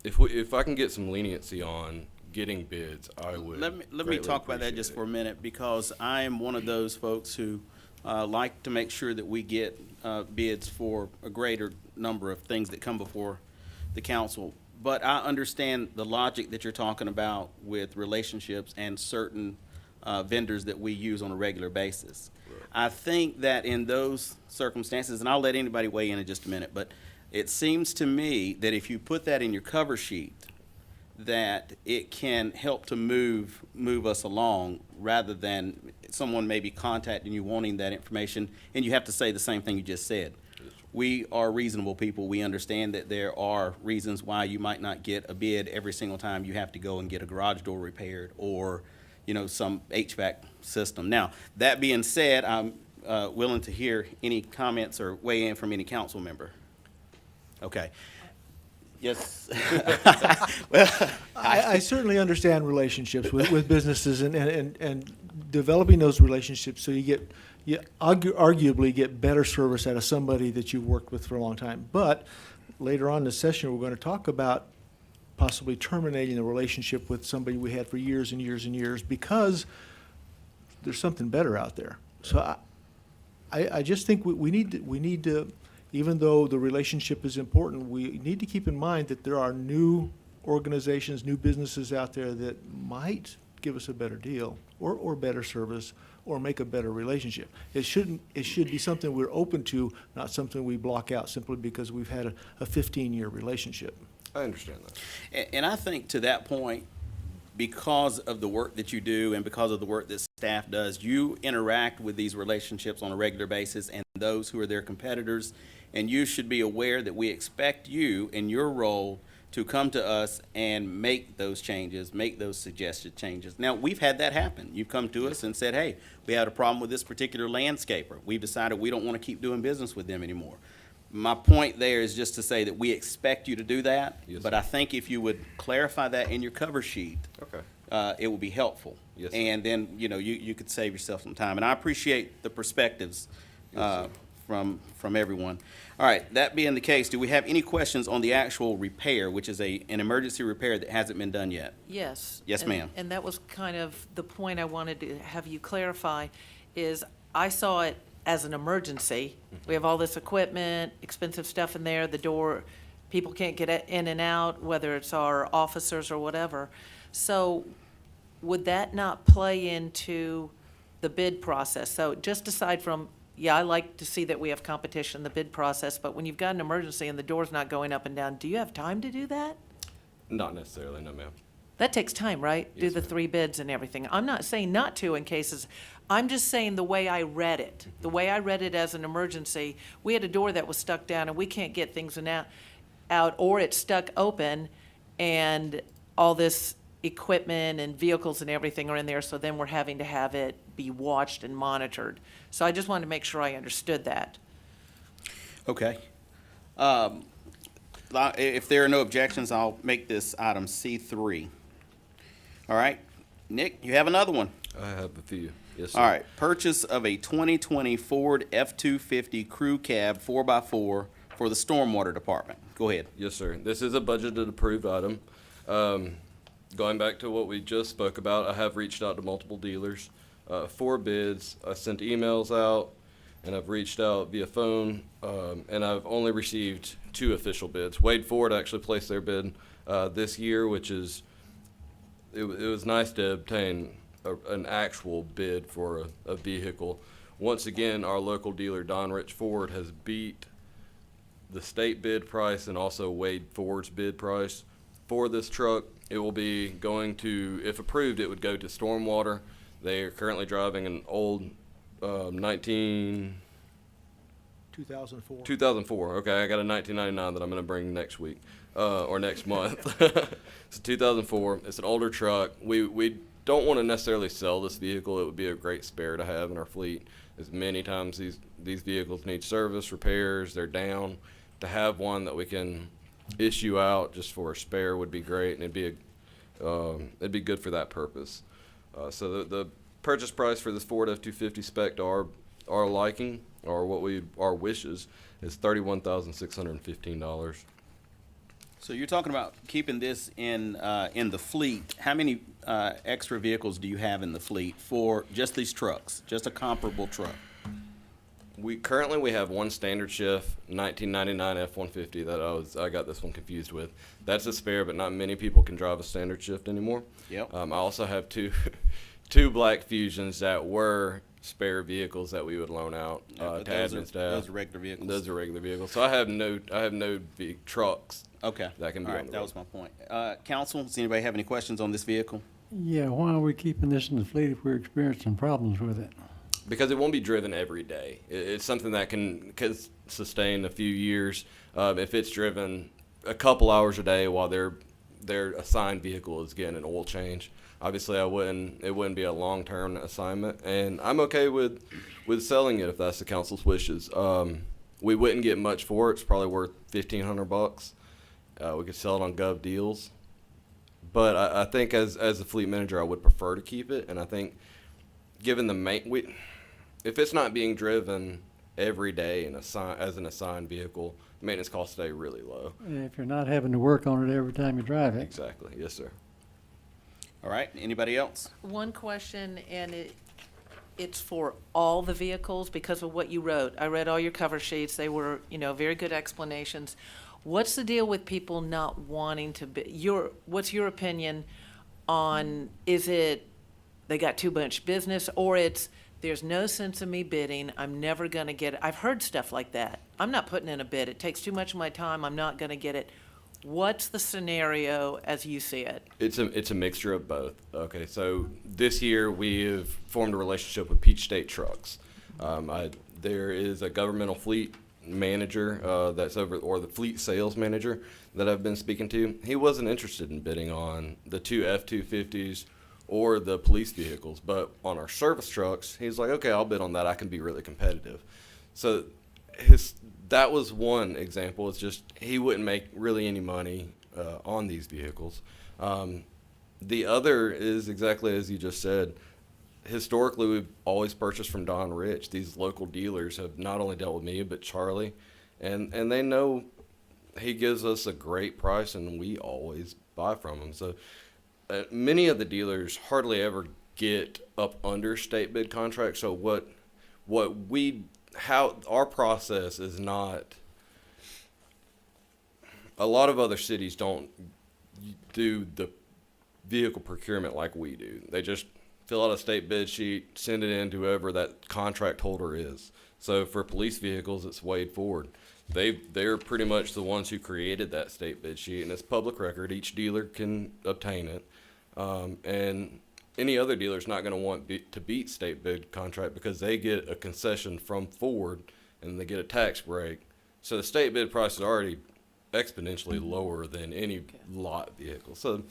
if I can get some leniency on getting bids, I would.
Let me
greatly
talk about that just
appreciate
for a minute, because I am one of those folks who like to make sure that we get bids for a greater number of things that come before the council. But I understand the logic that you're talking about with relationships and certain vendors that we use on a regular basis. Right. I think that in those circumstances, and I'll let anybody weigh in just a minute, but it seems to me that if you put that in your cover sheet, that it can help to move us along, rather than someone maybe contacting you wanting that information, and you have to say the same thing you just said. We are reasonable people. We understand that there are reasons why you might not get a bid every single time you have to go and get a garage door repaired or, some HVAC system. Now, that being said, I'm willing to hear any comments or weigh in from any council member. Okay. Yes. Well,
I certainly understand relationships with businesses and developing those relationships so you arguably get better service out of somebody that you've worked with for a long time. But later on in the session, we're going to talk about possibly terminating the relationship with somebody we had for years and years and years because there's something better out there. So I just think we need to, even though the relationship is important, we need to keep in mind that there are new organizations, new businesses out there that might give us a better deal or better service or make a better relationship. It should be something we're open to, not something we block out simply because we've had a 15-year relationship.
I understand that.
and I think to that point, because of the work that you do and because of the work that staff does, you interact with these relationships on a regular basis and those who are their competitors, and you should be aware that we expect you in your role to come to us and make those changes, make those suggested changes. Now, we've had that happen. You've come to us and said, hey, we had a problem with this particular landscaper. We've decided we don't want to keep doing business with them anymore. My point there is just to say that we expect you to do that,
Yes,
but
sir.
I think if you would clarify that in your cover sheet,
Okay.
it will be helpful.
Yes, sir.
And then, you could save yourself some time. And I appreciate the perspectives from everyone. All right, that being the case, do we have any questions on the actual repair, which is an emergency repair that hasn't been done yet?
Yes.
Yes,
and-
ma'am.
And that was kind of the point I wanted to have you clarify, is I saw it as an emergency. We have all this equipment, expensive stuff in there, the door, people can't get in and out, whether it's our officers or whatever. So would that not play into the bid process? So just aside from, yeah, I like to see that we have competition in the bid process, but when you've got an emergency and the door's not going up and down, do you have time to do that?
Not necessarily, no, ma'am.
That takes time, right? Do
Yes,
the
ma'am.
3 bids and everything. I'm not saying not to in cases, I'm just saying the way I read it. The way I read it as an emergency, we had a door that was stuck down and we can't get things out, or it's stuck open and all this equipment and vehicles and everything are in there, so then we're having to have it be watched and monitored. So I just wanted to make sure I understood that.
Okay. If there are no objections, I'll make this item C3. All right. Nick, you have another one.
I have a few. Yes, sir.
All right. Purchase of a 2020 Ford F-250 Crew Cab 4x4 for the Stormwater Department. Go ahead.
Yes, sir. This is a budgeted approved item. Going back to what we just spoke about, I have reached out to multiple dealers, 4 bids. I sent emails out, and I've reached out via phone, and I've only received 2 official bids. Wade Ford actually placed their bid this year, which is, it was nice to obtain an actual bid for a vehicle. Once again, our local dealer, Don Rich Ford, has beat the state bid price and also Wade Ford's bid price for this truck. It will be going to, if approved, it would go to Stormwater. They are currently driving an old
2004.
2004. Okay, I got a 1999 that I'm going to bring next week or next month. It's a 2004. It's an older truck. We don't want to necessarily sell this vehicle. It would be a great spare to have in our fleet. As many times these vehicles need service, repairs, they're down. To have one that we can issue out just for a spare would be great, and it'd be good for that purpose. So the purchase price for this Ford F-250 spec to our liking, or our wishes, is $31,615.
So you're talking about keeping this in the fleet. How many extra vehicles do you have in the fleet for just these trucks, just a comparable truck?
We currently have one standard shift 1999 F-150 that I got this one confused with. That's a spare, but not many people can drive a standard shift anymore.
Yep.
I also have two Black Fusions that were spare vehicles that we would loan out
But
to admin staff.
those are regular vehicles.
Those are regular vehicles. So I have no trucks.
Okay.
That can be
All
on
right,
the
that
road.
was my point. Council, does anybody have any questions on this vehicle?
Yeah, why are we keeping this in the fleet if we're experiencing problems with it?
Because it won't be driven every day. It's something that can sustain a few years if it's driven a couple hours a day while their assigned vehicle is getting an oil change. Obviously, it wouldn't be a long-term assignment, and I'm okay with selling it if that's the council's wishes. We wouldn't get much for it. It's probably worth $1,500. We could sell it on Gov Deals, but I think as a fleet manager, I would prefer to keep it, and I think given if it's not being driven every day as an assigned vehicle, maintenance costs stay really low.
And if you're not having to work on it every time you drive it.
Exactly. Yes, sir.
All right, anybody else?
One question, and it's for all the vehicles because of what you wrote. I read all your cover sheets. They were, very good explanations. What's the deal with people not wanting to what's your opinion on, is it they got too much business, or there's no sense in me bidding, I'm never gonna get it? I've heard stuff like that. I'm not putting in a bid. It takes too much of my time. I'm not gonna get it. What's the scenario as you see it?
It's a mixture of both. Okay, so this year we have formed a relationship with Peach State Trucks. There is a governmental fleet manager or the fleet sales manager that I've been speaking to. He wasn't interested in bidding on the 2 F-250s or the police vehicles, but on our service trucks, he's like, okay, I'll bid on that. I can be really competitive. So that was one example. It's just he wouldn't make really any money on these vehicles. The other is exactly as you just said. Historically, we've always purchased from Don Rich. These local dealers have not only dealt with me, but Charlie, and they know he gives us a great price, and we always buy from him. So many of the dealers hardly ever get up under state bid contracts. So what we how our process is not. A lot of other cities don't do the vehicle procurement like we do. They just fill out a state bid sheet, send it in to whoever that contract holder is. So for police vehicles, it's Wade Ford. They're pretty much the ones who created that state bid sheet, and it's public record. Each dealer can obtain it, and any other dealer is not going to want to beat state bid contract because they get a concession from Ford and they get a tax break. So the state bid price is already exponentially lower than any lot vehicle. So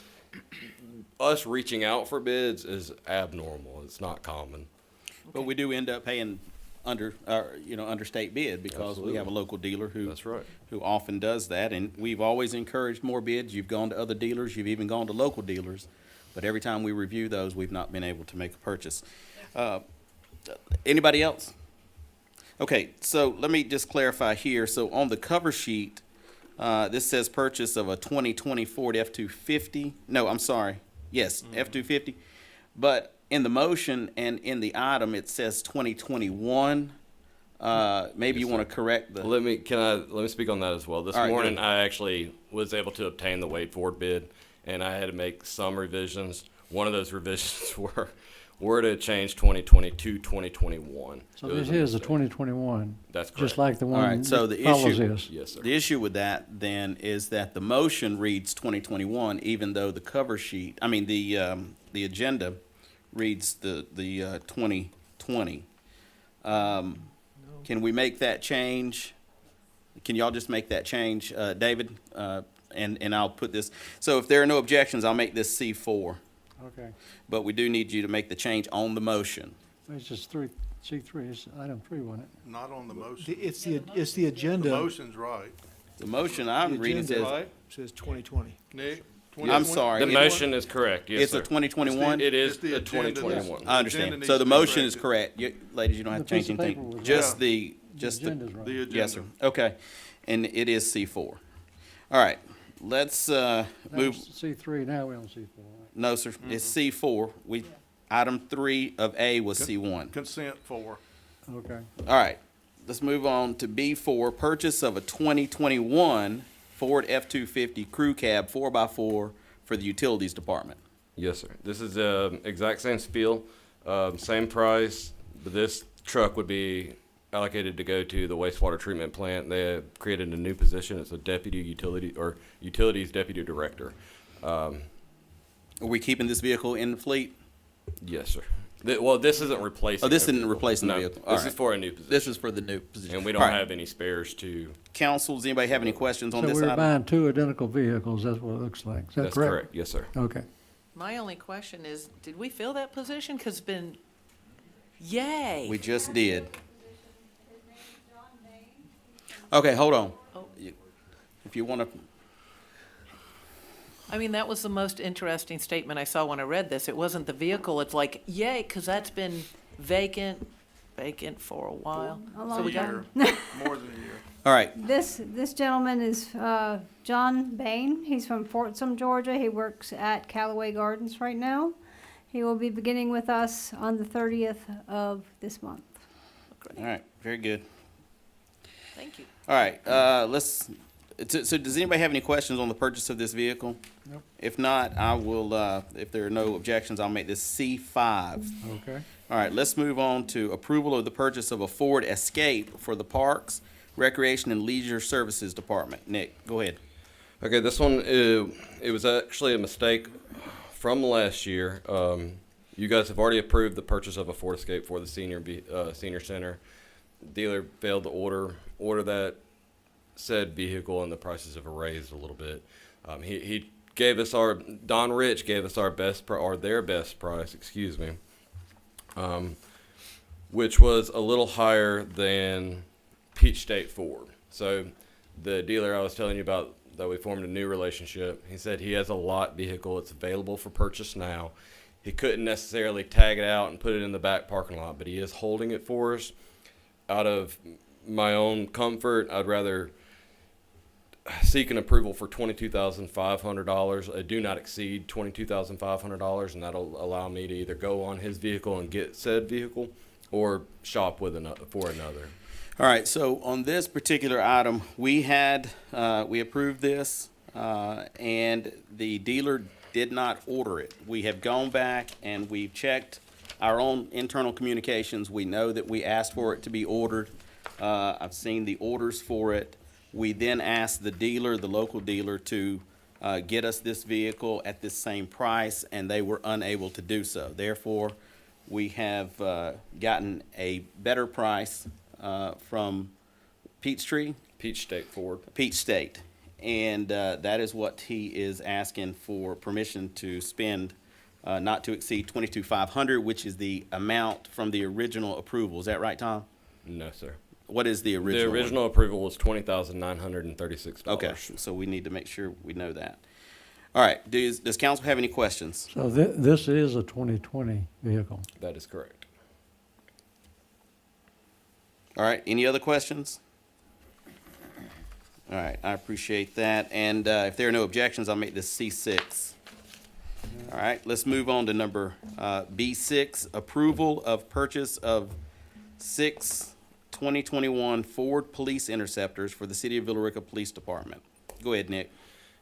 us reaching out for bids is abnormal. It's not common.
But we do end up paying under state bid because we have a local dealer who.
That's right.
Who often does that, and we've always encouraged more bids. You've gone to other dealers, you've even gone to local dealers, but every time we review those, we've not been able to make a purchase. Anybody else? Okay, so let me just clarify here. So on the cover sheet, this says purchase of a 2020 Ford F-250. No, I'm sorry. Yes, F-250. But in the motion and in the item, it says 2021. Maybe you want to correct the.
Let me speak on that as well. This
All right,
morning,
good.
I actually was able to obtain the Wade Ford bid, and I had to make some revisions. One of those revisions were to change 2020 to 2021.
So
It was
this
a
is a
mistake.
2021.
That's correct.
Just like the
All
one
right, so
that
the
follows
issue-
this.
Yes, sir.
The issue with that then is that the motion reads 2021, even though the cover sheet, the agenda reads the 2020. Can we make that change? Can y'all just make that change, David? And I'll put this, so if there are no objections, I'll make this C4.
Okay.
But we do need you to make the change on the motion.
It's just C3, it's item 3, wasn't it?
Not on the motion.
It's the
The
agenda.
motion's right.
The motion I'm reading
agenda
says,
Right,
Says 2020.
Nick?
I'm sorry.
The
it-
motion is correct. Yes,
It's a
sir.
2021?
It is
It's the
the
agenda.
2021.
I
agenda
understand.
needs
So
to
the
be
motion is
corrected.
correct. Ladies, you don't have to
The
change
piece of paper
anything.
was
Just
right.
the,
The
just the,
agenda's right.
The agenda.
yes, sir. Okay. And it is C4. All right. Let's
That
move.
was C3, now we're on C4. right?
No, sir. It's C4. Item 3 of A was C1.
Consent for.
Okay.
All right. Let's move on to B4, purchase of a 2021 Ford F-250 Crew Cab 4x4 for the Utilities Department.
Yes, sir. This is the exact same spiel, same price, but this truck would be allocated to go to the wastewater treatment plant. They have created a new position. It's a utilities deputy director.
Are we keeping this vehicle in the fleet?
Yes, sir. Well, this isn't replacing.
Oh, this
a
isn't
vehicle.
replacing the
No,
vehicle. All
This is
right.
for a new position.
This is for the new position.
And we don't
All right.
have any spares to.
Council, does anybody have any questions on
So
this
we're
item?
buying two identical vehicles, that's what it looks like. Is that
That's
correct?
correct. Yes, sir.
Okay.
My only question is, did we fill that position? Because it's been, yay.
We just did. Okay, hold on.
Oh.
If you want to,
I mean, that was the most interesting statement I saw when I read this. It wasn't the vehicle, it's like, yay, because that's been vacant for a while. So we got,
Year. More than a year.
all right,
This gentleman is John Bain. He's from Fortsum, Georgia. He works at Callaway Gardens right now. He will be beginning with us on the 30th of this month.
all right, very good.
thank you.
All right, so does anybody have any questions on the purchase of this vehicle?
Nope.
If not, I will, if there are no objections, I'll make this C5.
Okay.
All right, let's move on to approval of the purchase of a Ford Escape for the Parks, Recreation, and Leisure Services Department. Nick, go ahead.
Okay, this one, it was actually a mistake from last year. You guys have already approved the purchase of a Ford Escape for the senior center. Dealer failed to order that said vehicle, and the prices have raised a little bit. He gave us Don Rich gave us their best price, excuse me, which was a little higher than Peach State Ford. So the dealer I was telling you about that we formed a new relationship, he said he has a lot vehicle. It's available for purchase now. He couldn't necessarily tag it out and put it in the back parking lot, but he is holding it for us. Out of my own comfort, I'd rather seek an approval for $22,500. I do not exceed $22,500, and that'll allow me to either go on his vehicle and get said vehicle, or shop with for another.
All right, so on this particular item, we approved this, and the dealer did not order it. We have gone back and we've checked our own internal communications. We know that we asked for it to be ordered. I've seen the orders for it. We then asked the dealer, the local dealer, to get us this vehicle at this same price, and they were unable to do so. Therefore, we have gotten a better price from Peachtree,
Peach State Ford.
Peach State. And that is what he is asking for permission to spend, not to exceed $22,500, which is the amount from the original approval. Is that right, Tom?
No, sir.
What is the
The
original?
original approval was $20,936.
Okay, so we need to make sure we know that. All right, does council have any questions?
So this is a 2020 vehicle.
That is correct.
All right, any other questions? All right, I appreciate that. And if there are no objections, I'll make this C6. All right, let's move on to number B6, approval of purchase of 6 2021 Ford Police Interceptors for the City of Villa Rica Police Department. Go ahead, Nick.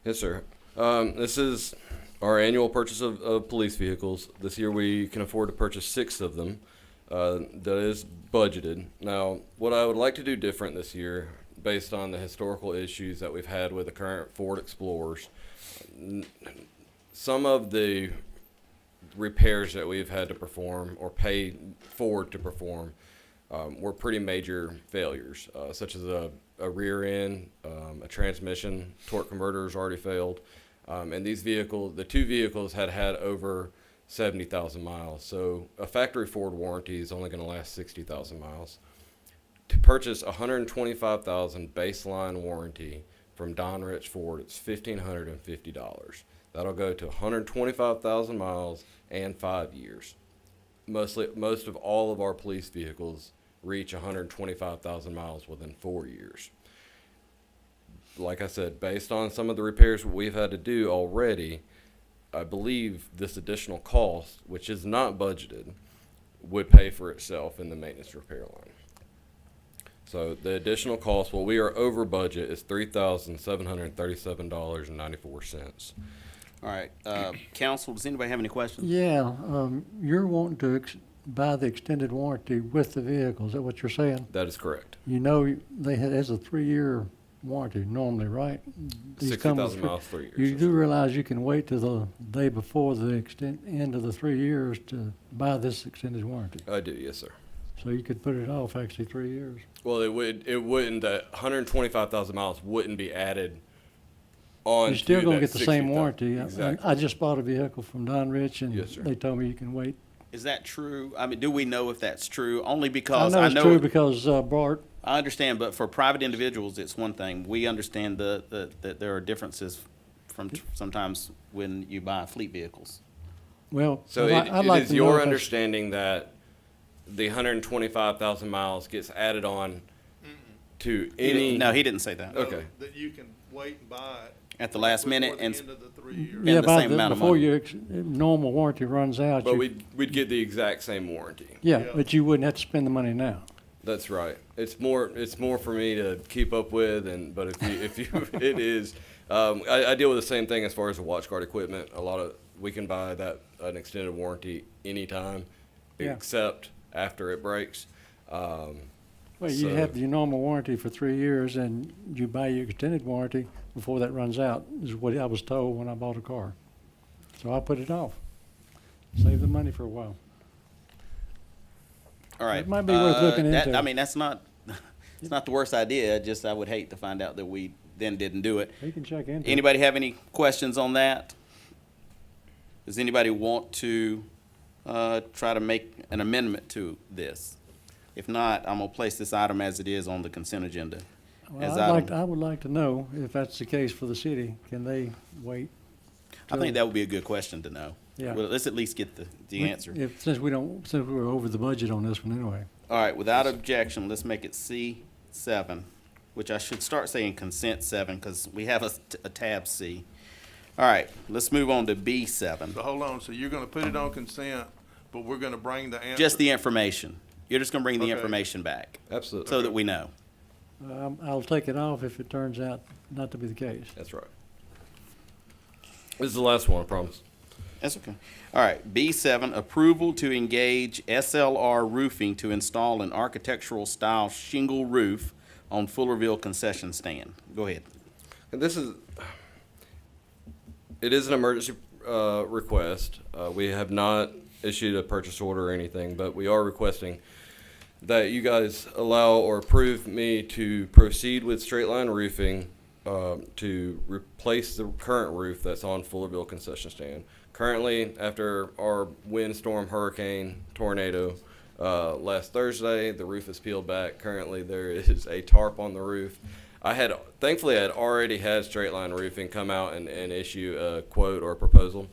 Yes, sir. This is our annual purchase of police vehicles. This year we can afford to purchase 6 of them. That is budgeted. Now, what I would like to do different this year, based on the historical issues that we've had with the current Ford Explorers, some of the repairs that we've had to perform or pay Ford to perform were pretty major failures, such as a rear end, a transmission, torque converter has already failed. And these vehicles, the 2 vehicles had over 70,000 miles. So a factory Ford warranty is only going to last 60,000 miles. To purchase a $125,000 baseline warranty from Don Rich Ford, it's $1,550. That'll go to 125,000 miles and 5 years. Most of all of our police vehicles reach 125,000 miles within 4 years. Like I said, based on some of the repairs we've had to do already, I believe this additional cost, which is not budgeted, would pay for itself in the maintenance repair line. So the additional cost, well, we are over budget, is $3,737.94.
All right, council, does anybody have any questions?
Yeah, you're wanting to buy the extended warranty with the vehicle, is that what you're saying?
That is correct.
You know, there's a 3-year warranty normally, right? These come with
60,000 miles, 3 years.
You do realize you can wait till the day before the end of the 3 years to buy this extended warranty?
I do, yes, sir.
So you could put it off actually 3 years.
Well, it wouldn't, that 125,000 miles wouldn't be added on.
You're still gonna get the same
60,000.
warranty.
Exactly.
I just bought a vehicle from Don Rich and
Yes, sir.
they told me you can wait.
Is that true? I mean, do we know if that's true? Only
I
because
know it's true because Bart,
I understand, but for private individuals, it's one thing. We understand that there are differences from sometimes when you buy fleet vehicles.
well,
So
I'd
it
like
is
to know
your
if that's-
understanding that the 125,000 miles gets added on to any?
No, he didn't say that.
Okay.
That you can wait and buy it.
At the last minute
before the
and
end of the 3 years.
Yeah,
the
about
same amount of
before
money.
your normal warranty runs out.
But
you-
we'd get the exact same warranty.
Yeah,
Yeah.
but you wouldn't have to spend the money now.
That's right. It's more for me to keep up with, but if you it is. I deal with the same thing as far as the watch guard equipment. We can buy an extended warranty anytime,
Yeah.
except after it breaks.
Well, you
So-
have your normal warranty for 3 years and you buy your extended warranty before that runs out, is what I was told when I bought a car. So I put it off. Save the money for a while.
All right.
It might be worth looking into.
I mean, that's not, it's not the worst idea, just I would hate to find out that we then didn't do it.
You can check into it.
Anybody have any questions on that? Does anybody want to try to make an amendment to this? If not, I'm gonna place this item as it is on the consent agenda.
Well,
as
I would like to know if that's the case for the city. Can they wait?
I think that would be a good question to know.
Yeah.
Well, let's at least get the answer.
Since we're over the budget on this one anyway.
All right, without objection, let's make it C7, which I should start saying consent 7, because we have a tab C. All right, let's move on to B7.
So hold on, so you're gonna put it on consent, but we're gonna bring the answer.
Just the information. You're just gonna bring the
Okay.
information back,
Absolutely.
so that we know.
I'll take it off if it turns out not to be the case.
That's right. This is the last one, I promise.
That's okay. All right, B7, approval to engage SLR Roofing to install an architectural style shingle roof on Fullerville concession stand. Go ahead.
And it is an emergency request. We have not issued a purchase order or anything, but we are requesting that you guys allow or approve me to proceed with straight line roofing to replace the current roof that's on Fullerville concession stand. Currently, after our windstorm, hurricane, tornado last Thursday, the roof is peeled back. Currently, there is a tarp on the roof. Thankfully, I had already had Straight Line Roofing come out and issue a quote or a proposal.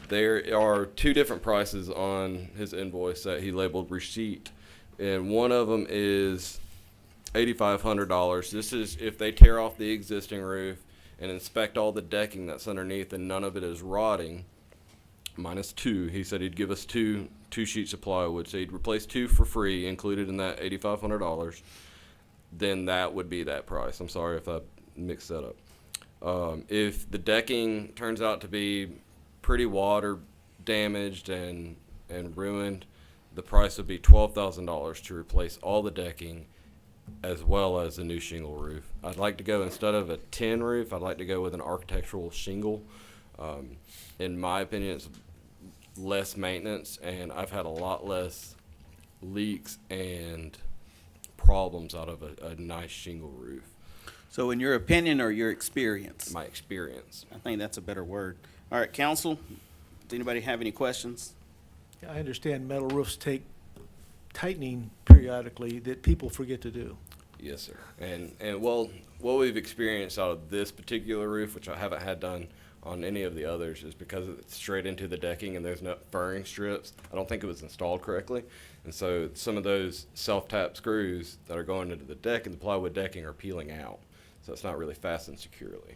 There are two different prices on his invoice that he labeled receipt, and one of them is $8,500. This is if they tear off the existing roof and inspect all the decking that's underneath and none of it is rotting, minus two. He said he'd give us two sheets of plywood, so he'd replace two for free, included in that $8,500. Then that would be that price. I'm sorry if I mixed that up. If the decking turns out to be pretty water damaged and ruined, the price would be $12,000 to replace all the decking as well as a new shingle roof. I'd like to go, instead of a tin roof, I'd like to go with an architectural shingle. In my opinion, it's less maintenance, and I've had a lot less leaks and problems out of a nice shingle roof.
So in your opinion or your experience?
My experience.
I think that's a better word. All right, council, does anybody have any questions?
I understand metal roofs take tightening periodically that people forget to do.
Yes, sir. And well, what we've experienced out of this particular roof, which I haven't had done on any of the others, is because it's straight into the decking and there's no furring strips. I don't think it was installed correctly. And so some of those self-tap screws that are going into the deck and the plywood decking are peeling out. So it's not really fastened securely.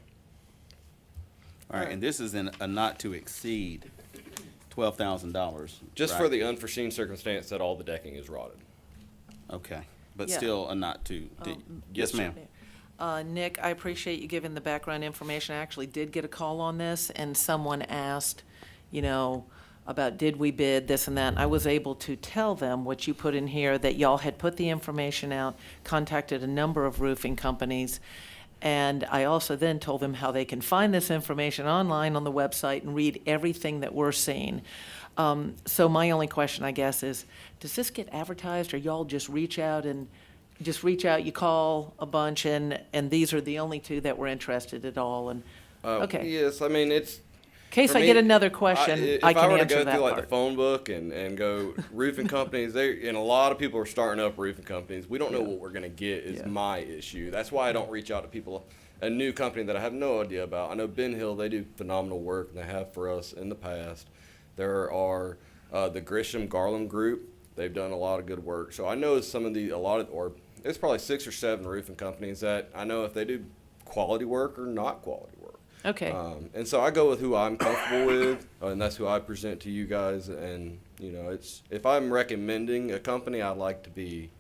All right, and this is a not to exceed $12,000.
Just
right?
for the unforeseen circumstance that all the decking is rotted.
Okay, but
Yeah.
still a not to. Yes, ma'am.
Nick, I appreciate you giving the background information. I actually did get a call on this, and someone asked, about did we bid this and that. And I was able to tell them what you put in here, that y'all had put the information out, contacted a number of roofing companies, and I also then told them how they can find this information online on the website and read everything that we're seeing. So my only question, I guess, is, does this get advertised, or y'all just reach out, you call a bunch, and these are the only two that were interested at all, and, okay.
Yes, I mean, it's.
In case
For
I
me,
get another question,
if
I can
were to
answer
go
that
through like
part.
the phone book and go roofing companies, and a lot of people are starting up roofing companies. We don't know what we're gonna get is
Yeah.
my issue. That's why I don't reach out to people, a new company that I have no idea about. I know Ben Hill, they do phenomenal work, and they have for us in the past. There are the Grisham Garland Group. They've done a lot of good work. So I know there's probably 6 or 7 roofing companies that I know if they do quality work or not quality work.
Okay,
And so I go with who I'm comfortable with, and that's who I present to you guys. And if I'm recommending a company, I'd like to be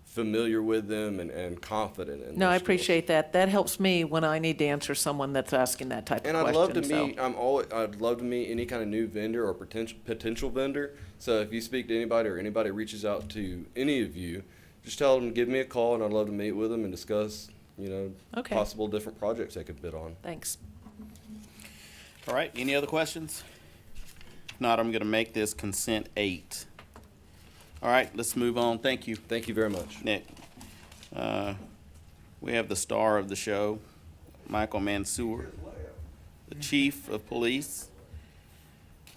familiar with them and confident in.
no,
their
I
skills.
appreciate that. That helps me when I need to answer someone that's asking that type of
And
question.
I'd love to
so.
meet. I'd love to meet any kind of new vendor or potential vendor. So if you speak to anybody or anybody reaches out to any of you, just tell them give me a call, and I'd love to meet with them and discuss
Okay.
possible different projects they could bid on.
Thanks.
All right, any other questions? If not, I'm gonna make this consent 8. All right, let's move on. Thank you,
Thank you very much.
Nick. We have the star of the show, Michael Mansour, the chief of police.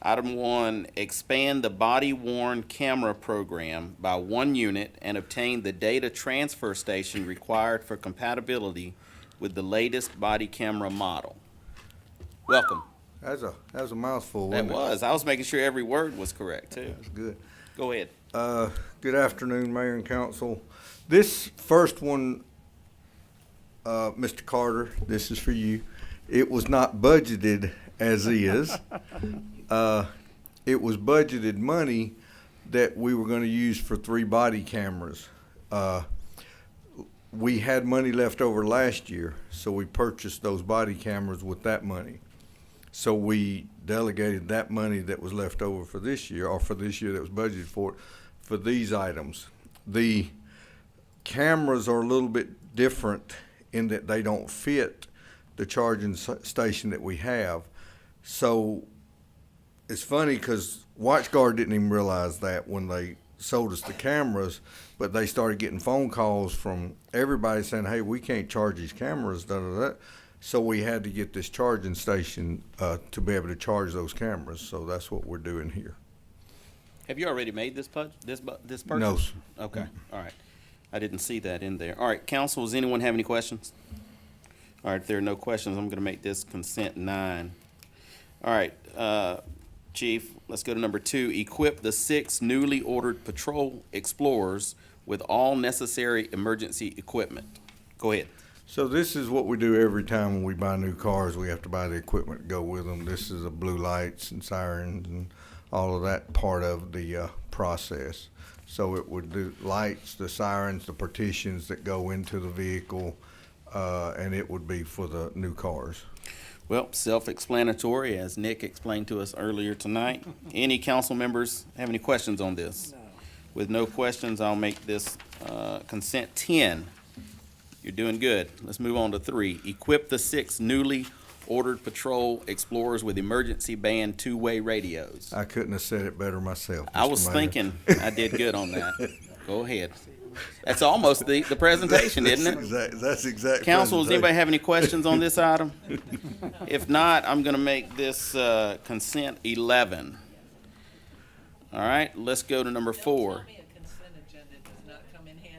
Item 1, expand the body-worn camera program by 1 unit and obtain the data transfer station required for compatibility with the latest body camera model. Welcome.
That was a mouthful,
That
wasn't it?
was. I was making sure every word was correct, too.
That's good.
Go ahead.
Good afternoon, Mayor and Council. This first one, Mr. Carter, this is for you. It was not budgeted as is. It was budgeted money that we were gonna use for 3 body cameras. We had money left over last year, so we purchased those body cameras with that money. So we delegated that money that was left over for this year, or for this year that was budgeted for these items. The cameras are a little bit different in that they don't fit the charging station that we have. So it's funny because WatchGuard didn't even realize that when they sold us the cameras, but they started getting phone calls from everybody saying, hey, we can't charge these cameras, da da da. So we had to get this charging station to be able to charge those cameras. So that's what we're doing here.
Have you already made this purchase?
No, sir.
Okay, all right. I didn't see that in there. All right, council, does anyone have any questions? All right, if there are no questions, I'm gonna make this consent 9. All right, Chief, let's go to number 2. Equip the 6 newly ordered patrol explorers with all necessary emergency equipment. Go ahead.
So this is what we do every time when we buy new cars. We have to buy the equipment to go with them. This is the blue lights and sirens and all of that part of the process. So it would do lights, the sirens, the partitions that go into the vehicle, and it would be for the new cars.
Well, self-explanatory, as Nick explained to us earlier tonight. Any council members have any questions on this? With no questions, I'll make this consent 10. You're doing good. Let's move on to 3. Equip the 6 newly ordered patrol explorers with emergency band 2-way radios.
I couldn't have said it better myself.
I
Mr.
was
Mayor.
thinking I did good on that. Go ahead. That's almost the presentation, isn't it?
That's exact.
Council, does anybody
presentation.
have any questions on this item? If not, I'm gonna make this consent 11. All right, let's go to number 4.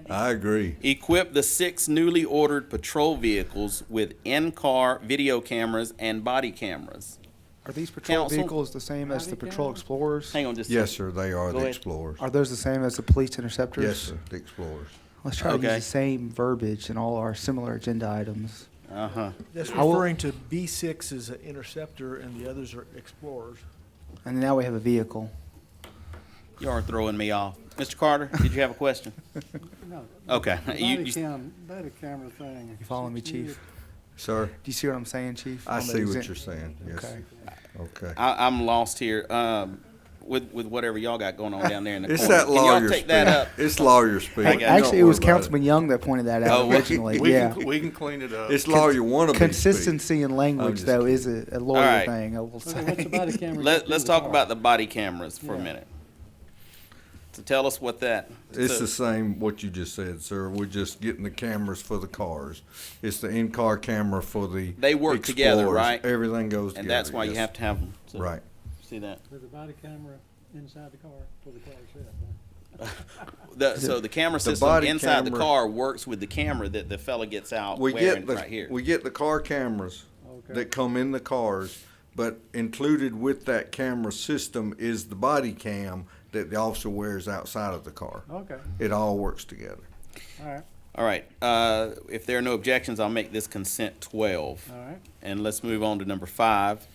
I agree.
Equip the 6 newly ordered patrol vehicles with in-car video cameras and body cameras.
Are these patrol
Council?
vehicles the same as the patrol explorers?
Hang on just a
Yes,
second.
sir, they are
Go
the
ahead.
Explorers.
Are those the same as the police interceptors?
Yes, sir, the Explorers.
Let's try to
Okay.
use the same verbiage in all our similar agenda items.
Uh-huh.
That's
I will-
referring to B6 as an interceptor and the others are explorers.
And now we have a vehicle.
You are throwing me off. Mr. Carter, did you have a question?
No.
Okay. You-
Body
you-
camera thing.
You following me, Chief?
Sir,
Do you see what I'm saying, Chief?
I
On the
see what
exam-
you're saying, yes.
Okay.
Okay.
I'm lost here. With whatever y'all got going on down there in the
It's
corner.
that
Can y'all
lawyer
take
speak.
that up?
It's lawyer speak.
I got it.
Actually, it was
Don't worry about
Councilman Young that pointed that out
Oh, well,
originally.
We
Yeah.
can, we can clean it up.
It's lawyer wannabe speak.
Consistency in language,
just
though, is a lawyer
right.
thing, I will
Okay,
say.
what's the body camera?
Let's talk about the body cameras for a
Yeah.
minute. So tell us what that.
It's
so-
the same, what you just said, sir. We're just getting the cameras for the cars. It's the in-car camera for the
They work together,
Explorers.
right?
Everything goes together.
And that's why you
yes.
have to have them. So,
Right.
See that?
With the body camera inside the car, where the car's at.
So the camera
The
system
body
inside the
camera-
car works with the camera that the fella gets out
We
wearing
get
right here.
we get the car cameras
Okay.
that come in the cars, but included with that camera system is the body cam that the officer wears outside of the car.
Okay,
It all works together.
all right,
All right. If there are no objections, I'll make this consent 12.
all right.
And let's move on to number 5.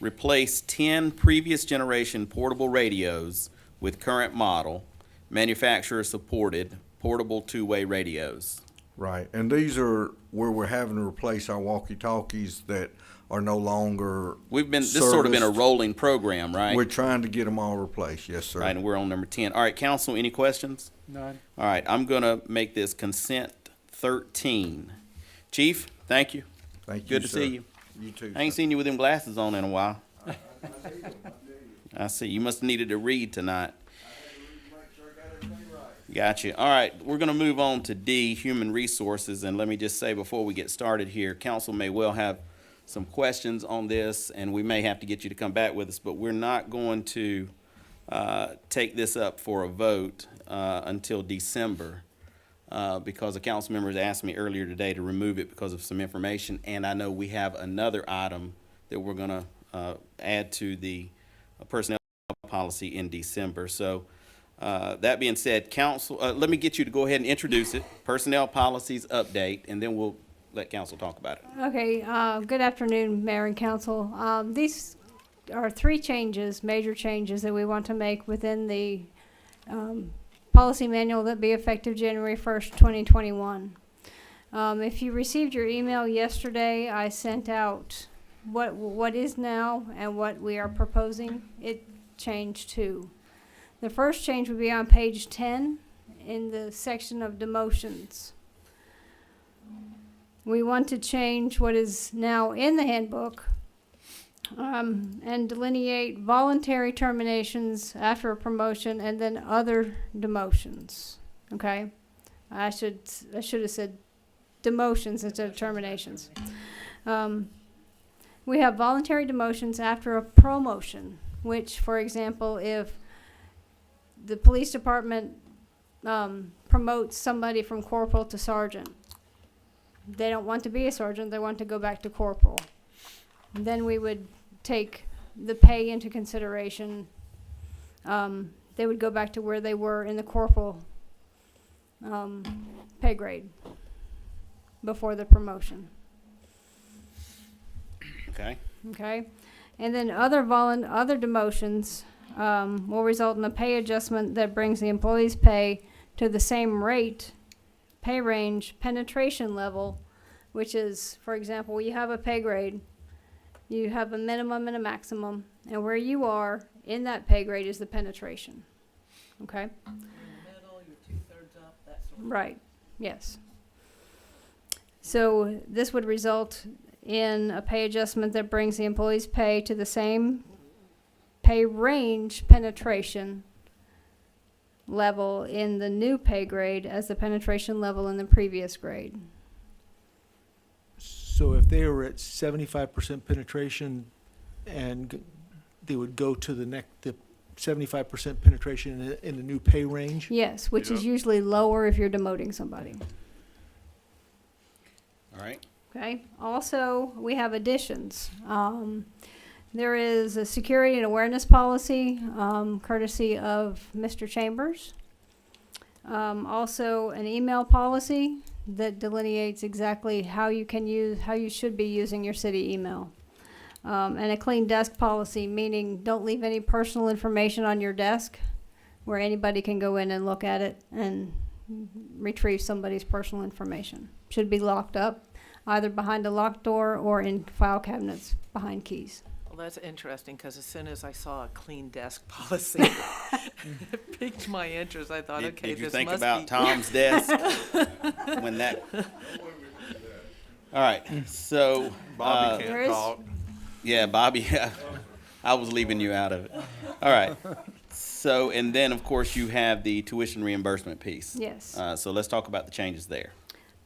Replace 10 previous generation portable radios with current model, manufacturer supported portable 2-way radios.
Right, and these are where we're having to replace our walkie-talkies that are no longer
This sort of been a
serviced.
rolling program, right?
We're trying to get them all replaced, yes, sir.
Right, and we're on number 10. All right, council, any questions?
None.
All right, I'm gonna make this consent 13. Chief, thank you.
Thank you,
Good to
sir.
see you.
You too,
I ain't
sir.
seen you with them glasses on in a while. I see. You must have needed to read tonight. Gotcha. All right, we're gonna move on to D, Human Resources, and let me just say before we get started here, council may well have some questions on this, and we may have to get you to come back with us, but we're not going to take this up for a vote until December, because a council member has asked me earlier today to remove it because of some information, and I know we have another item that we're gonna add to the personnel policy in December. So that being said, council, let me get you to go ahead and introduce it, personnel policies update, and then we'll let council talk about it.
Okay, good afternoon, Mayor and Council. These are 3 changes, major changes that we want to make within the policy manual that be effective January 1st, 2021. If you received your email yesterday, I sent out what is now and what we are proposing. It changed too. The first change would be on page 10 in the section of demotions. We want to change what is now in the handbook and delineate voluntary terminations after a promotion and then other demotions. Okay? I should have said demotions instead of terminations. We have voluntary demotions after a promotion, which, for example, if the police department promotes somebody from corporal to sergeant, they don't want to be a sergeant, they want to go back to corporal. Then we would take the pay into consideration. They would go back to where they were in the corporal pay grade before the promotion.
Okay.
Okay, and then other demotions will result in a pay adjustment that brings the employee's pay to the same rate, pay range, penetration level, which is, for example, you have a pay grade, you have a minimum and a maximum, and where you are in that pay grade is the penetration. Okay?
In the middle, you're 2/3 up, that sort of.
Right, yes. So this would result in a pay adjustment that brings the employee's pay to the same pay range penetration level in the new pay grade as the penetration level in the previous grade.
So if they were at 75% penetration and they would go to the 75% penetration in the new pay range?
Yes, which is usually lower if you're demoting somebody.
All right.
Okay. Also, we have additions. There is a security and awareness policy, courtesy of Mr. Chambers. Also, an email policy that delineates exactly how you should be using your city email. And a clean desk policy, meaning don't leave any personal information on your desk where anybody can go in and look at it and retrieve somebody's personal information. Should be locked up, either behind a locked door or in file cabinets behind keys.
Well, that's interesting, because as soon as I saw a clean desk policy, it piqued my interest. I thought, okay,
Did you
this
think
must
about
be.
Tom's desk when that? All right. So
Bobby
there
can't
is-
talk.
yeah, Bobby, I was leaving you out of it. All right. So, and then of course you have the tuition reimbursement piece.
Yes.
So let's talk about the changes there.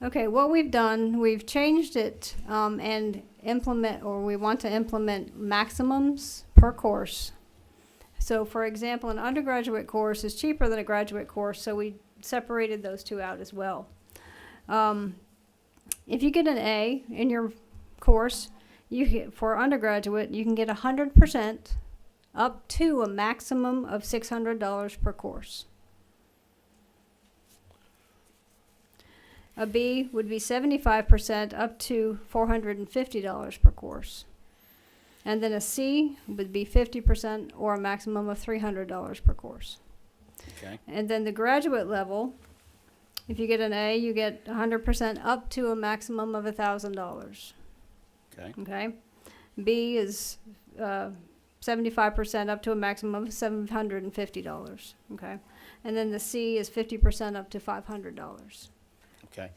Okay, what we've done, we've changed it and we want to implement maximums per course. So for example, an undergraduate course is cheaper than a graduate course, so we separated those two out as well. If you get an A in your course, for undergraduate, you can get 100% up to a maximum of $600 per course. A B would be 75% up to $450 per course. And then a C would be 50% or a maximum of $300 per course.
Okay.
And then the graduate level, if you get an A, you get 100% up to a maximum of $1,000.
Okay.
Okay? B is 75% up to a maximum of $750. Okay? And then the C is 50% up to $500.
Okay.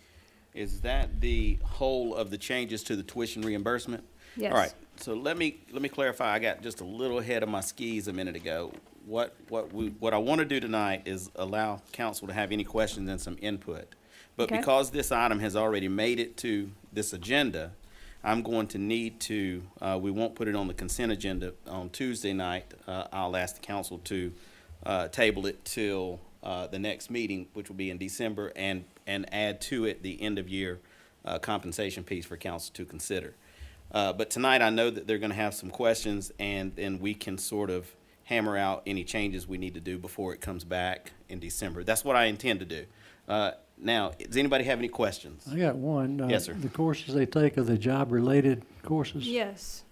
Is that the whole of the changes to the tuition reimbursement?
Yes.
All right. So let me clarify. I got just a little ahead of my skis a minute ago. What I want to do tonight is allow council to have any questions and some input. But
Okay.
because this item has already made it to this agenda, I'm going to need to, we won't put it on the consent agenda on Tuesday night. I'll ask the council to table it till the next meeting, which will be in December, and add to it the end of year compensation piece for council to consider. But tonight I know that they're going to have some questions, and then we can sort of hammer out any changes we need to do before it comes back in December. That's what I intend to do. Now, does anybody have any questions?
I got one.
Yes, sir.
The courses they take are the job-related courses?
Yes.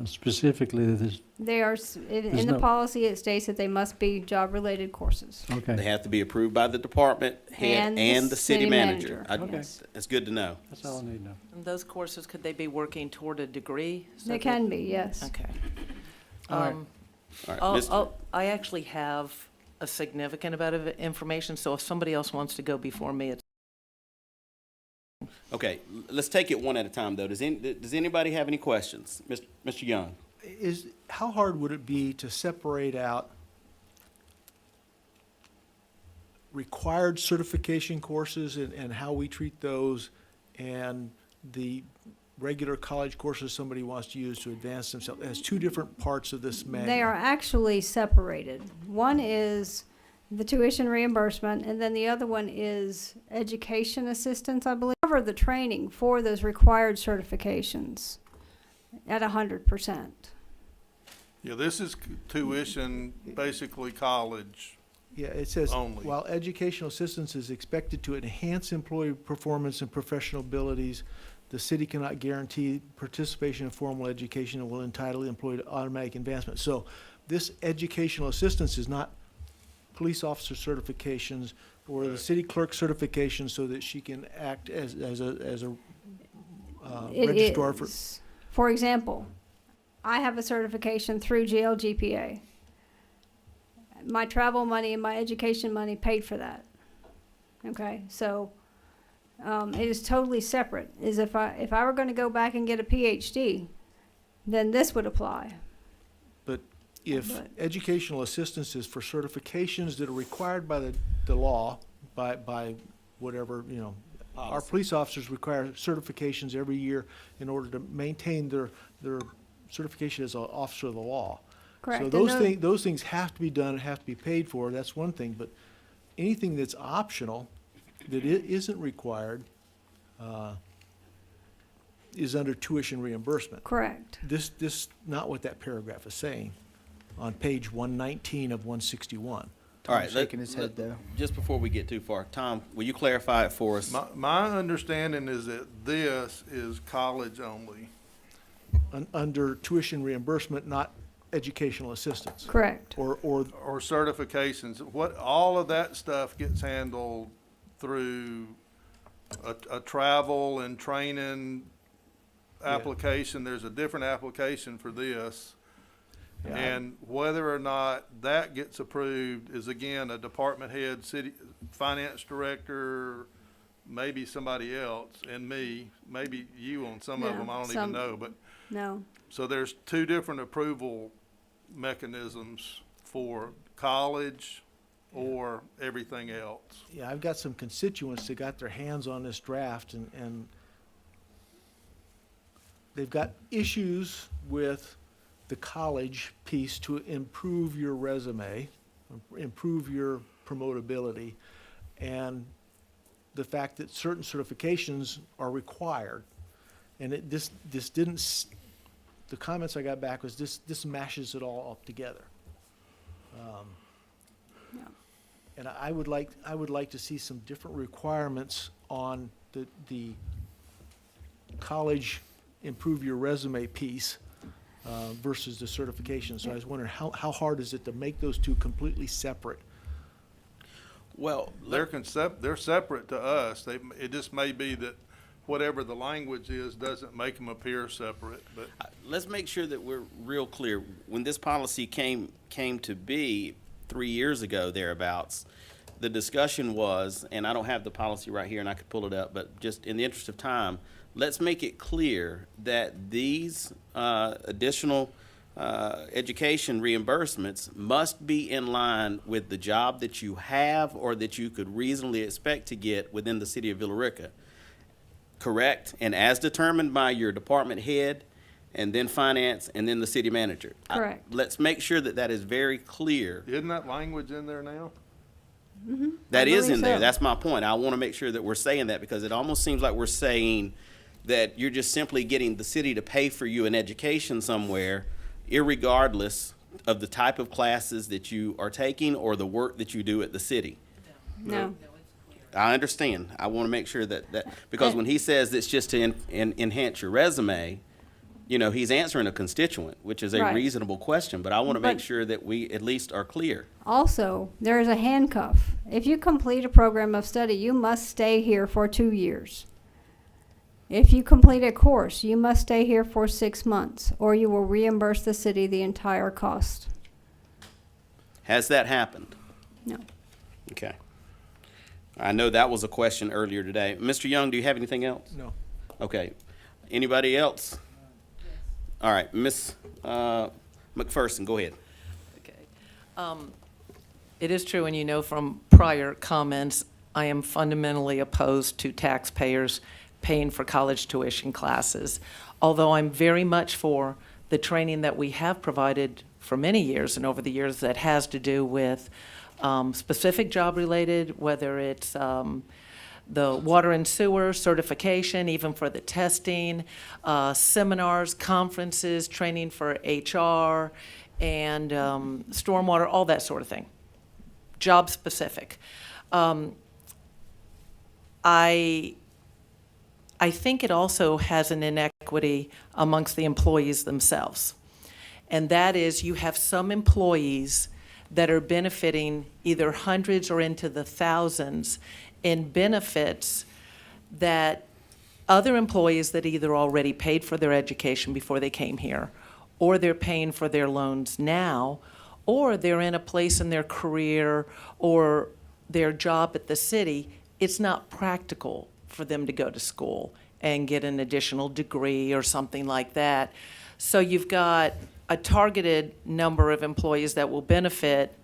Specifically, this,
They are,
There's
in the
no-
policy, it states that they must be job-related courses.
They
okay,
have to be approved by the department head and the city manager.
manager.
Yes.
That's good to know.
that's all I need to know.
And those courses, could they be working toward a degree? so
They
that-
can be, yes.
Okay.
All right.
All right, Mr.
I actually have a significant amount of information, so if somebody else wants to go before me, it's
Okay, let's take it one at a time, though. Does anybody have any questions? Mr. Young?
How hard would it be to separate out required certification courses and how we treat those, and the regular college courses somebody wants to use to advance themselves, as two different parts of this manual?
They are actually separated. One is the tuition reimbursement, and then the other one is education assistance, I believe. Cover the training for those required certifications at 100%.
Yeah, this is tuition, basically college.
Yeah, it says,
Only.
while educational assistance is expected to enhance employee performance and professional abilities, the city cannot guarantee participation in formal education and will entitle the employee to automatic advancement. So this educational assistance is not police officer certifications or the city clerk certification so that she can act as a
It
registrar for.
is. For example, I have a certification through GLGPA. My travel money and my education money paid for that. Okay, so it is totally separate. Is if I were going to go back and get a PhD, then this would apply.
But if
But-
educational assistance is for certifications that are required by the law, by whatever, you know, our
Policy.
police officers require certifications every year in order to maintain their certification as an officer of the law.
Correct.
So
And
those things have to be done, have to be paid for, that's one thing, but anything that's optional, that isn't required, is under tuition reimbursement.
Correct.
This, not what that paragraph is saying on page 119 of 161.
All right,
shaking his head, though.
Just before we get too far, Tom, will you clarify it for us?
My understanding is that this is college only.
Under tuition reimbursement, not educational assistance.
Correct.
Or,
Or certifications, all of that stuff gets handled through a travel and training application. There's a different application for this.
Yeah.
And whether or not that gets approved is again, a department head, city, finance director, maybe somebody else, and me, maybe you on some of
Yeah,
them, I don't even
some-
know, but,
No.
so there's two different approval mechanisms for college or everything else.
yeah, I've got some constituents that got their hands on this draft and they've got issues with the college piece to improve your resume, improve your promotability, and the fact that certain certifications are required. And this didn't, the comments I got back was this mashes it all up together.
Yeah.
And I would like to see some different requirements on the college improve your resume piece versus the certification. So I was wondering, how hard is it to make those two completely separate?
Well,
They're separate to us. It just may be that whatever the language is doesn't make them appear separate, but.
let's make sure that we're real clear. When this policy came to be 3 years ago, thereabouts, the discussion was, and I don't have the policy right here and I could pull it up, but just in the interest of time, let's make it clear that these additional education reimbursements must be in line with the job that you have or that you could reasonably expect to get within the city of Villa Rica. Correct? And as determined by your department head, and then finance, and then the city manager.
Correct.
Let's make sure that that is very clear.
Isn't that language in there now?
That
I
is
believe
in there.
so.
That's my point. I want to make sure that we're saying that because it almost seems like we're saying that you're just simply getting the city to pay for you an education somewhere, irregardless of the type of classes that you are taking or the work that you do at the city.
No.
I understand. I want to make sure that because when he says it's just to enhance your resume, you know, he's answering a constituent, which is a
Right.
reasonable question, but I want to make
But-
sure that we at least are clear.
Also, there is a handcuff. If you complete a program of study, you must stay here for 2 years. If you complete a course, you must stay here for 6 months, or you will reimburse the city the entire cost.
Has that happened?
No.
Okay. I know that was a question earlier today. Mr. Young, do you have anything else?
No.
Okay. Anybody else? All right, Ms. McPherson, go ahead.
Okay. It is true, and you know from prior comments, I am fundamentally opposed to taxpayers paying for college tuition classes. Although I'm very much for the training that we have provided for many years and over the years that has to do with specific job-related, whether it's the water and sewer certification, even for the testing, seminars, conferences, training for HR, and stormwater, all that sort of thing, job-specific. I think it also has an inequity amongst the employees themselves. And that is, you have some employees that are benefiting either hundreds or into the thousands in benefits that other employees that either already paid for their education before they came here, or they're paying for their loans now, or they're in a place in their career or their job at the city, it's not practical for them to go to school and get an additional degree or something like that. So you've got a targeted number of employees that will benefit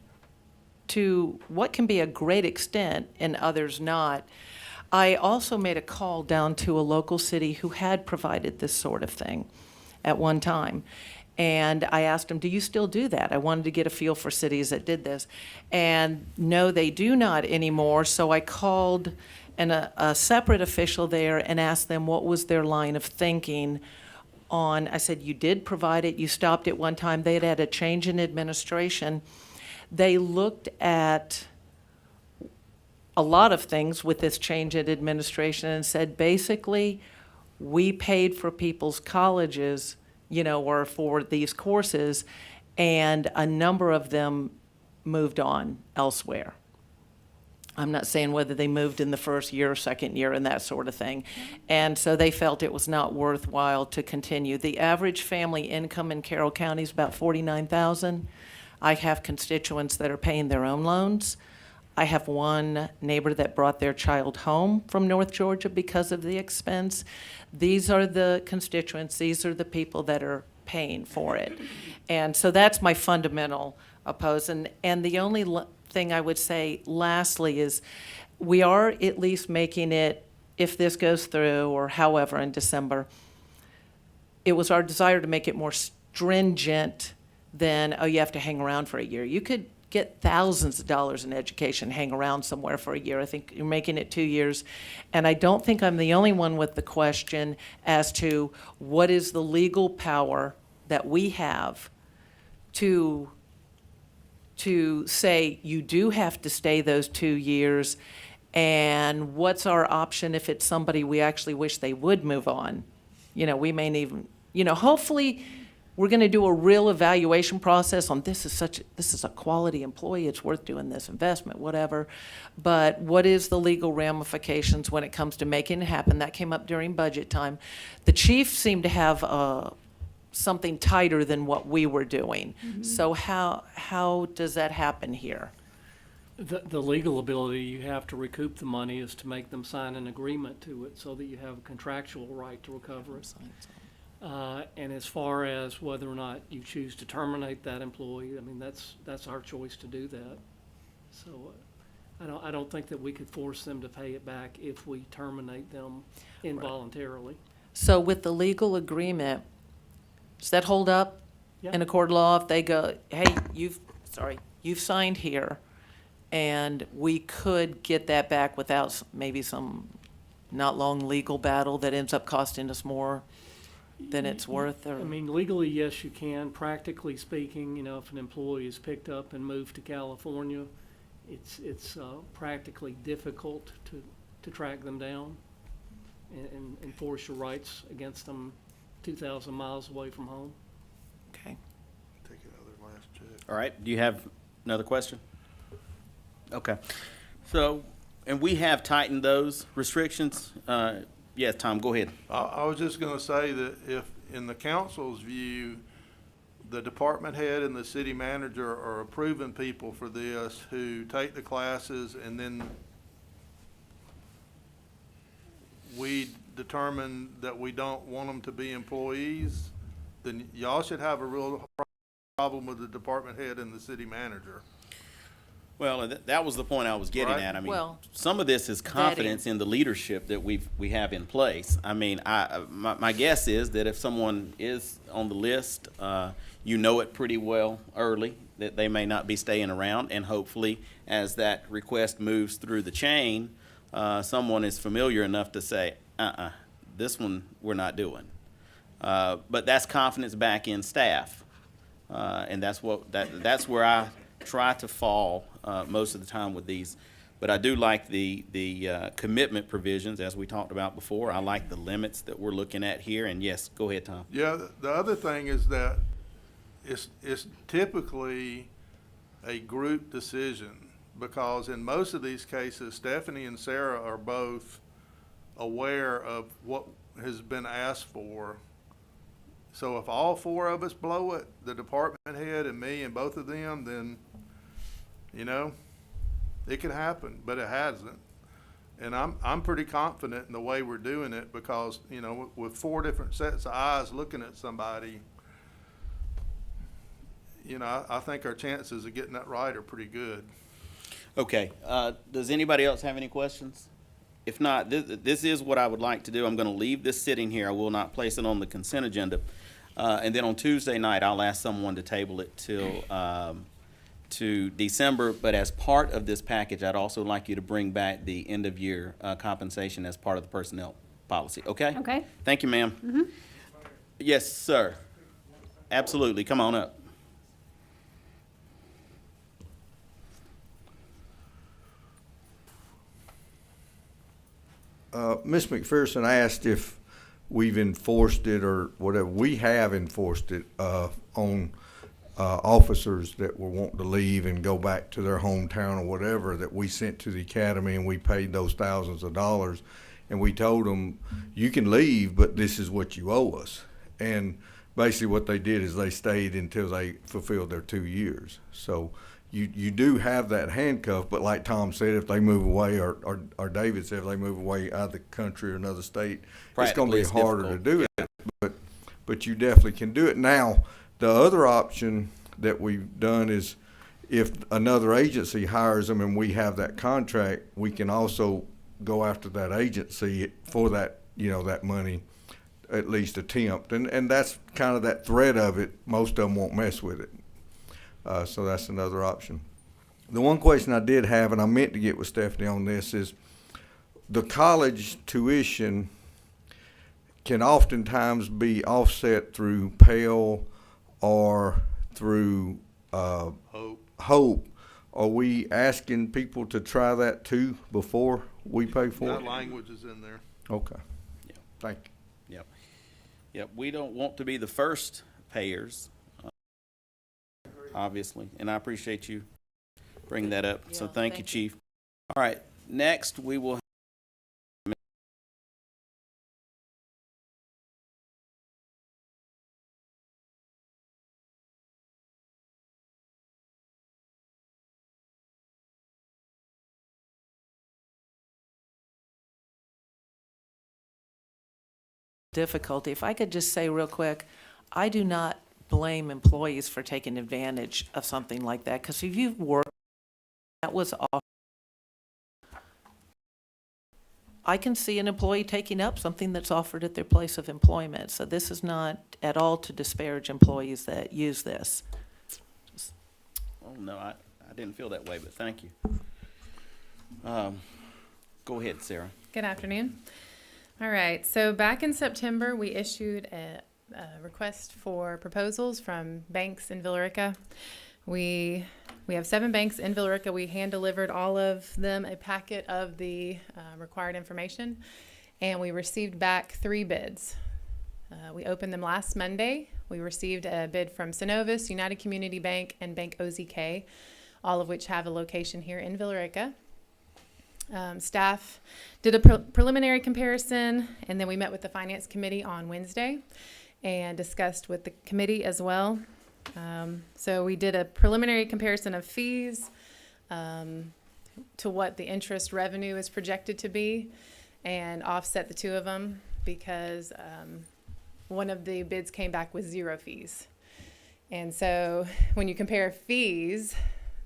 to what can be a great extent and others not. I also made a call down to a local city who had provided this sort of thing at one time. And I asked them, do you still do that? I wanted to get a feel for cities that did this. And no, they do not anymore. So I called a separate official there and asked them what was their line of thinking on, I said, you did provide it, you stopped it one time. They had a change in administration. They looked at a lot of things with this change in administration and said, basically, we paid for people's colleges, you know, or for these courses, and a number of them moved on elsewhere. I'm not saying whether they moved in the first year or second year and that sort of thing. And so they felt it was not worthwhile to continue. The average family income in Carroll County is about $49,000. I have constituents that are paying their own loans. I have one neighbor that brought their child home from North Georgia because of the expense. These are the constituents, these are the people that are paying for it. And so that's my fundamental oppose. And the only thing I would say lastly is we are at least making it, if this goes through or however in December, it was our desire to make it more stringent than, oh, you have to hang around for a year. You could get thousands of dollars in education, hang around somewhere for a year. I think you're making it 2 years. And I don't think I'm the only one with the question as to what is the legal power that we have to say you do have to stay those 2 years, and what's our option if it's somebody we actually wish they would move on? You know, we may even, you know, hopefully we're going to do a real evaluation process on this is a quality employee, it's worth doing this investment, whatever. But what is the legal ramifications when it comes to making it happen? That came up during budget time. The chief seemed to have something tighter than what we were doing. So how does that happen here?
The legal ability you have to recoup the money is to make them sign an agreement to it so that you have a contractual right to recover it. And as far as whether or not you choose to terminate that employee, I mean, that's our choice to do that. So I don't think that we could force them to pay it back if we terminate them involuntarily.
So with the legal agreement, does that hold up in a court of law if they go, hey, you've signed here, and we could get that back without maybe some not long legal battle that ends up costing us more than it's worth? Or?
I mean, legally, yes, you can. Practically speaking, you know, if an employee is picked up and moved to California, it's practically difficult to track them down and enforce your rights against them 2,000 miles away from home.
Okay.
Take it out of their last check.
All right, do you have another question? Okay, so, and we have tightened those restrictions. Yes, Tom, go ahead.
I was just gonna say that if, in the council's view, the department head and the city manager are approving people for this who take the classes and then we determine that we don't want them to be employees, then y'all should have a real problem with the department head and the city manager.
Well, that was the point I was getting
Right.
at. I mean,
Well,
some of this is confidence in the leadership that we have in place. I mean, my guess is that if someone is on the list, you know it pretty well early, that they may not be staying around, and hopefully, as that request moves through the chain, someone is familiar enough to say, this one we're not doing. But that's confidence back in staff, and that's where I try to fall most of the time with these. But I do like the commitment provisions, as we talked about before. I like the limits that we're looking at here. And yes, go ahead, Tom.
Yeah, the other thing is that it's typically a group decision, because in most of these cases, Stephanie and Sarah are both aware of what has been asked for. So if all four of us blow it, the department head and me and both of them, then, you know, it could happen, but it hasn't. And I'm pretty confident in the way we're doing it, because, you know, with four different sets of eyes looking at somebody, you know, I think our chances of getting that right are pretty good.
Okay. Does anybody else have any questions? If not, this is what I would like to do. I'm going to leave this sitting here. I will not place it on the consent agenda. And then on Tuesday night, I'll ask someone to table it till to December. But as part of this package, I'd also like you to bring back the end of year compensation as part of the personnel policy. Okay?
Okay.
Thank you, ma'am. Yes, sir. Absolutely. Come on up.
Ms. McPherson asked if we've enforced it or whatever. We have enforced it on officers that were wanting to leave and go back to their hometown or whatever, that we sent to the academy, and we paid those thousands of dollars. And we told them, you can leave, but this is what you owe us. And basically what they did is they stayed until they fulfilled their 2 years. So you do have that handcuff, but like Tom said, if they move away, or David said, if they move away out of the country or another state, it's going to be harder to do it. But you definitely can do it. Now, the other option that we've done is, if another agency hires them and we have that contract, we can also go after that agency for that, you know, that money, at least attempt. And that's kind of that threat of it. Most of them won't mess with it. So that's another option. The one question I did have, and I meant to get with Stephanie on this, is the college tuition can oftentimes be offset through Pell or through Hope. Are we asking people to try that too before we pay for
That
it?
language is in there.
Okay.
Yeah.
Thank you.
Yep. We don't want to be the first payers, obviously, and I appreciate you bringing that up. So
Yeah,
thank you,
thank you.
Chief. All right, next we will.
Difficulty. If I could just say real quick, I do not blame employees for taking advantage of something like that, because if you've worked, that was off. I can see an employee taking up something that's offered at their place of employment. So this is not at all to disparage employees that use this.
Oh, no, I didn't feel that way, but thank you. Go ahead, Sarah.
Good afternoon. All right, so back in September, we issued a request for proposals from banks in Villa Rica. We have 7 banks in Villa Rica. We hand-delivered all of them a packet of the required information, and we received back 3 bids. We opened them last Monday. We received a bid from Synovus, United Community Bank, and Bank OZK, all of which have a location here in Villa Rica. Staff did a preliminary comparison, and then we met with the Finance Committee on Wednesday and discussed with the committee as well. So we did a preliminary comparison of fees to what the interest revenue is projected to be and offset the two of them because one of the bids came back with 0 fees. And so when you compare fees,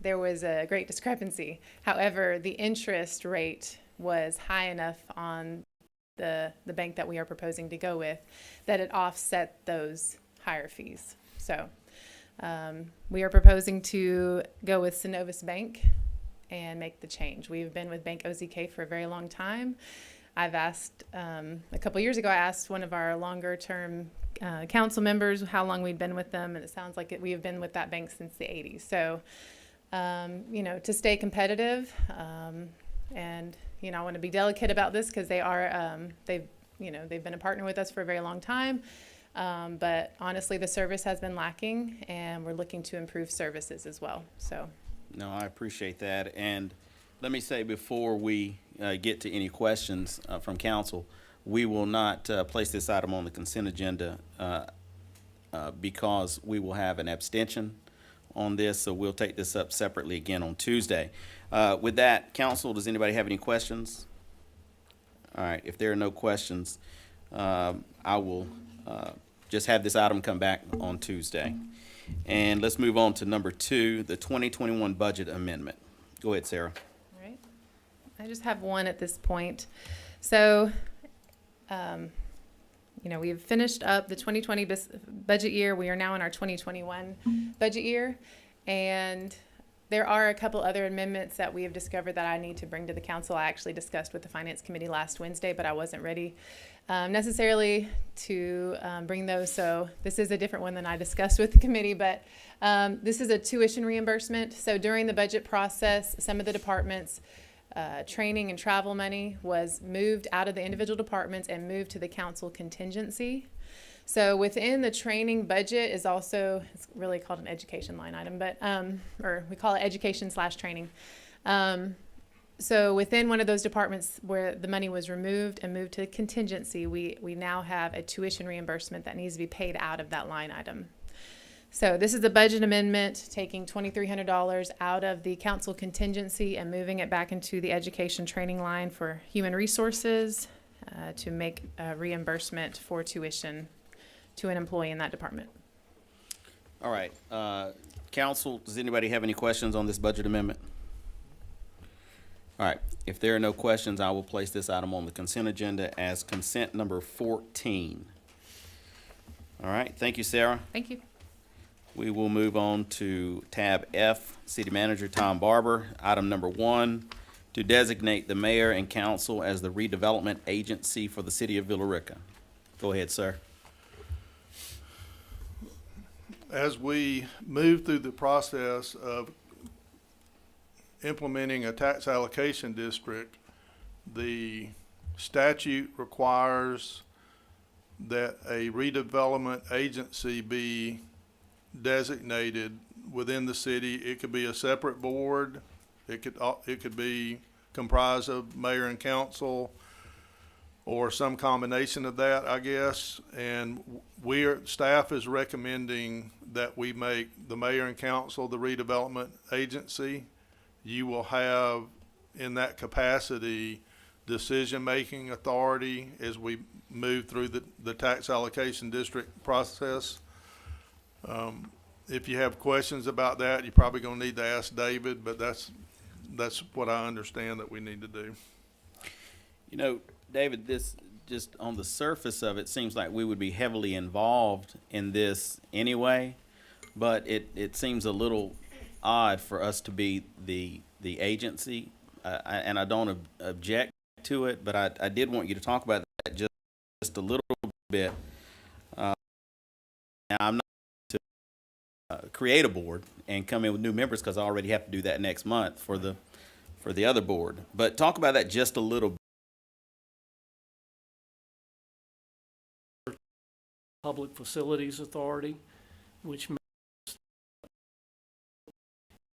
there was a great discrepancy. However, the interest rate was high enough on the bank that we are proposing to go with that it offset those higher fees. So we are proposing to go with Synovus Bank and make the change. We've been with Bank OZK for a very long time. I've asked, a couple years ago, I asked one of our longer term council members how long we'd been with them, and it sounds like we have been with that bank since the 80s. So, you know, to stay competitive, and, you know, I want to be delicate about this because they are, they've been a partner with us for a very long time. But honestly, the service has been lacking, and we're looking to improve services as well. So.
No, I appreciate that. And let me say before we get to any questions from council, we will not place this item on the consent agenda because we will have an abstention on this, so we'll take this up separately again on Tuesday. With that, council, does anybody have any questions? All right, if there are no questions, I will just have this item come back on Tuesday. And let's move on to number 2, the 2021 budget amendment. Go ahead, Sarah.
All right. I just have one at this point. So, you know, we've finished up the 2020 budget year. We are now in our 2021 budget year. And there are a couple other amendments that we have discovered that I need to bring to the council. I actually discussed with the Finance Committee last Wednesday, but I wasn't ready necessarily to bring those. So this is a different one than I discussed with the committee, but this is a tuition reimbursement. So during the budget process, some of the departments' training and travel money was moved out of the individual departments and moved to the council contingency. So within the training budget is also, it's really called an education line item, but, or we call it education/training. So within one of those departments where the money was removed and moved to contingency, we now have a tuition reimbursement that needs to be paid out of that line item. So this is a budget amendment taking $2,300 out of the council contingency and moving it back into the education training line for human resources to make a reimbursement for tuition to an employee in that department.
All right. Council, does anybody have any questions on this budget amendment? All right. If there are no questions, I will place this item on the consent agenda as consent number 14. All right. Thank you, Sarah.
Thank you.
We will move on to tab F, City Manager Tom Barber. Item number 1, to designate the mayor and council as the redevelopment agency for the city of Villa Rica. Go ahead, sir.
As we move through the process of implementing a tax allocation district, the statute requires that a redevelopment agency be designated within the city. It could be a separate board. It could be comprised of mayor and council, or some combination of that, I guess. And staff is recommending that we make the mayor and council the redevelopment agency. You will have, in that capacity, decision-making authority as we move through the tax allocation district process. If you have questions about that, you're probably gonna need to ask David, but that's what I understand that we need to do.
You know, David, this just on the surface of it seems like we would be heavily involved in this anyway, but it seems a little odd for us to be the agency, and I don't object to it, but I did want you to talk about that just a little bit. Now I'm not to create a board and come in with new members because I already have to do that next month for the other board, but talk about that just a little bit.
Public Facilities Authority, which means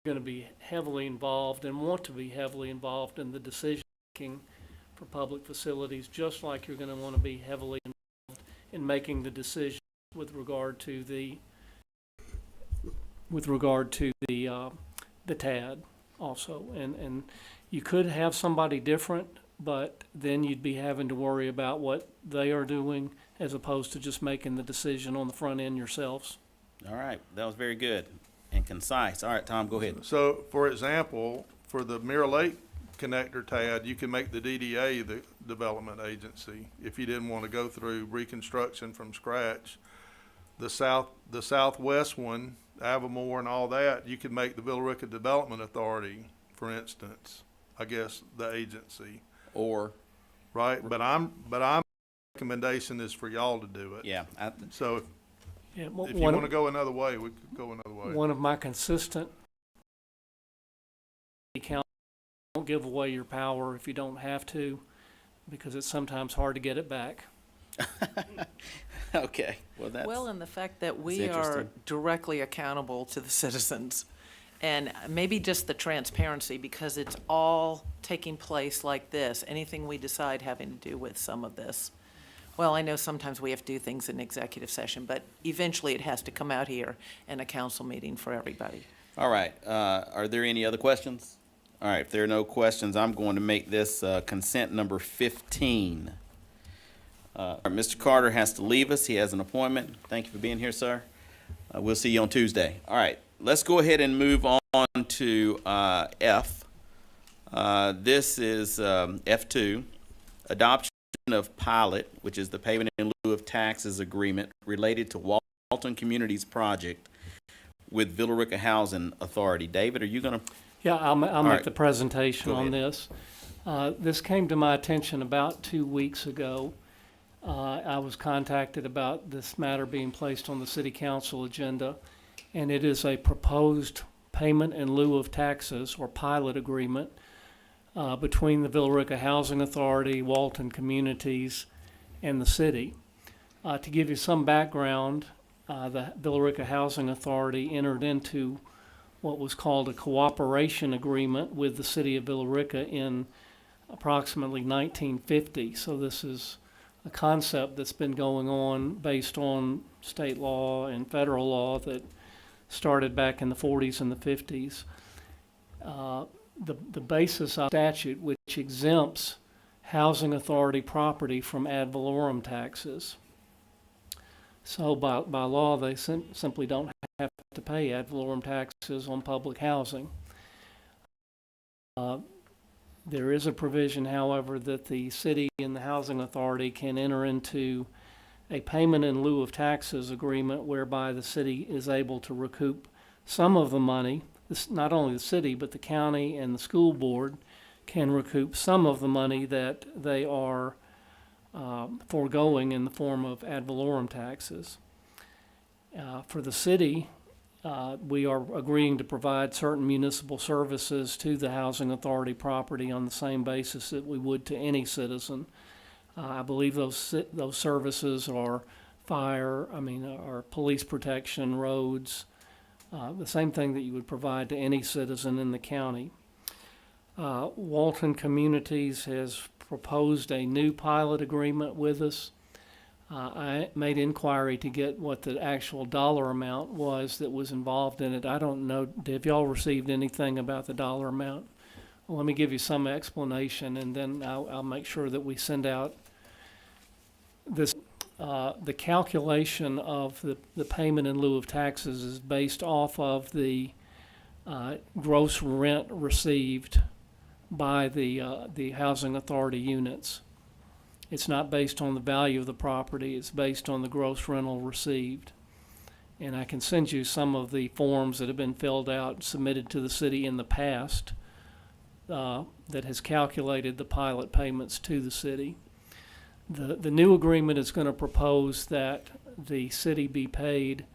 you're going to be heavily involved and want to be heavily involved in the decision-making for public facilities, just like you're going to want to be heavily involved in making the decision with regard to the TAD also. And you could have somebody different, but then you'd be having to worry about what they are doing as opposed to just making the decision on the front end yourselves.
All right, that was very good and concise. All right, Tom, go ahead.
So, for example, for the Mirror Lake connector TAD, you can make the DDA the development agency if you didn't want to go through reconstruction from scratch. The southwest one, Avamore and all that, you could make the Villarica Development Authority, for instance, I guess, the agency.
Or,
Right, but I'm recommendation is for y'all to do it.
yeah,
So
Yeah,
if you want to go another way, we could go another way.
One of my consistent count, don't give away your power if you don't have to, because it's sometimes hard to get it back.
okay, well, that's.
Well, and the fact that we
that's
are
interesting.
directly accountable to the citizens, and maybe just the transparency, because it's all taking place like this, anything we decide having to do with some of this. Well, I know sometimes we have to do things in executive session, but eventually it has to come out here in a council meeting for everybody.
All right, are there any other questions? All right, if there are no questions, I'm going to make this consent number 15. Mr. Carter has to leave us. He has an appointment. Thank you for being here, sir. We'll see you on Tuesday. All right, let's go ahead and move on to F. This is F2, adoption of pilot, which is the payment in lieu of taxes agreement related to Walton Communities project with Villarica Housing Authority. David, are you going to?
Yeah, I'll make
right.
the presentation
Go
on
ahead.
this. This came to my attention about 2 weeks ago. I was contacted about this matter being placed on the city council agenda, and it is a proposed payment in lieu of taxes or pilot agreement between the Villarica Housing Authority, Walton Communities, and the city. To give you some background, the Villarica Housing Authority entered into what was called a cooperation agreement with the city of Villarica in approximately 1950. So this is a concept that's been going on based on state law and federal law that started back in the 40s and the 50s. The basis of statute, which exempts housing authority property from ad valorem taxes. So by law, they simply don't have to pay ad valorem taxes on public housing. There is a provision, however, that the city and the housing authority can enter into a payment in lieu of taxes agreement whereby the city is able to recoup some of the money. Not only the city, but the county and the school board can recoup some of the money that they are foregoing in the form of ad valorem taxes. For the city, we are agreeing to provide certain municipal services to the housing authority property on the same basis that we would to any citizen. I believe those services are are police protection, roads, the same thing that you would provide to any citizen in the county. Walton Communities has proposed a new pilot agreement with us. I made inquiry to get what the actual dollar amount was that was involved in it. I don't know, have y'all received anything about the dollar amount? Well, let me give you some explanation, and then I'll make sure that we send out this. The calculation of the payment in lieu of taxes is based off of the gross rent received by the housing authority units. It's not based on the value of the property, it's based on the gross rental received. And I can send you some of the forms that have been filled out and submitted to the city in the past that has calculated the pilot payments to the city. The new agreement is going to propose that the city be paid,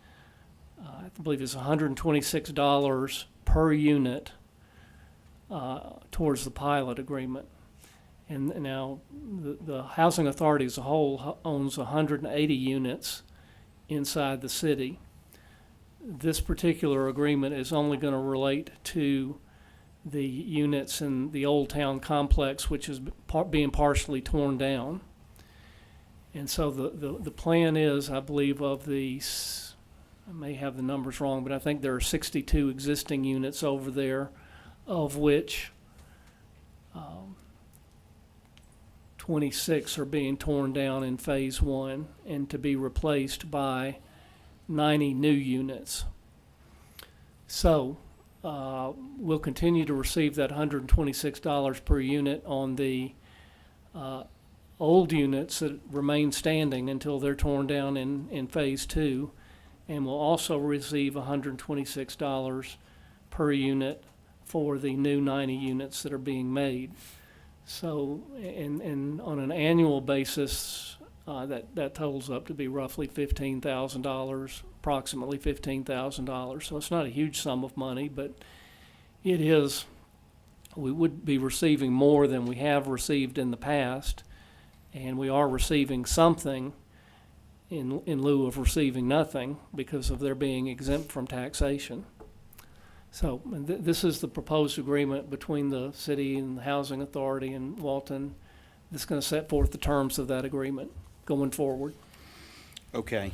I believe it's $126 per unit towards the pilot agreement. And now the housing authority as a whole owns 180 units inside the city. This particular agreement is only going to relate to the units in the Old Town complex, which is being partially torn down. And so the plan is, I believe, of the, I may have the numbers wrong, but I think there are 62 existing units over there, of which 26 are being torn down in phase one and to be replaced by 90 new units. So we'll continue to receive that $126 per unit on the old units that remain standing until they're torn down in phase two, and we'll also receive $126 per unit for the new 90 units that are being made. So, and on an annual basis, that totals up to be roughly $15,000, approximately $15,000. So it's not a huge sum of money, but it is, we would be receiving more than we have received in the past, and we are receiving something in lieu of receiving nothing because of their being exempt from taxation. So this is the proposed agreement between the city and the Housing Authority and Walton. That's going to set forth the terms of that agreement going forward.
Okay,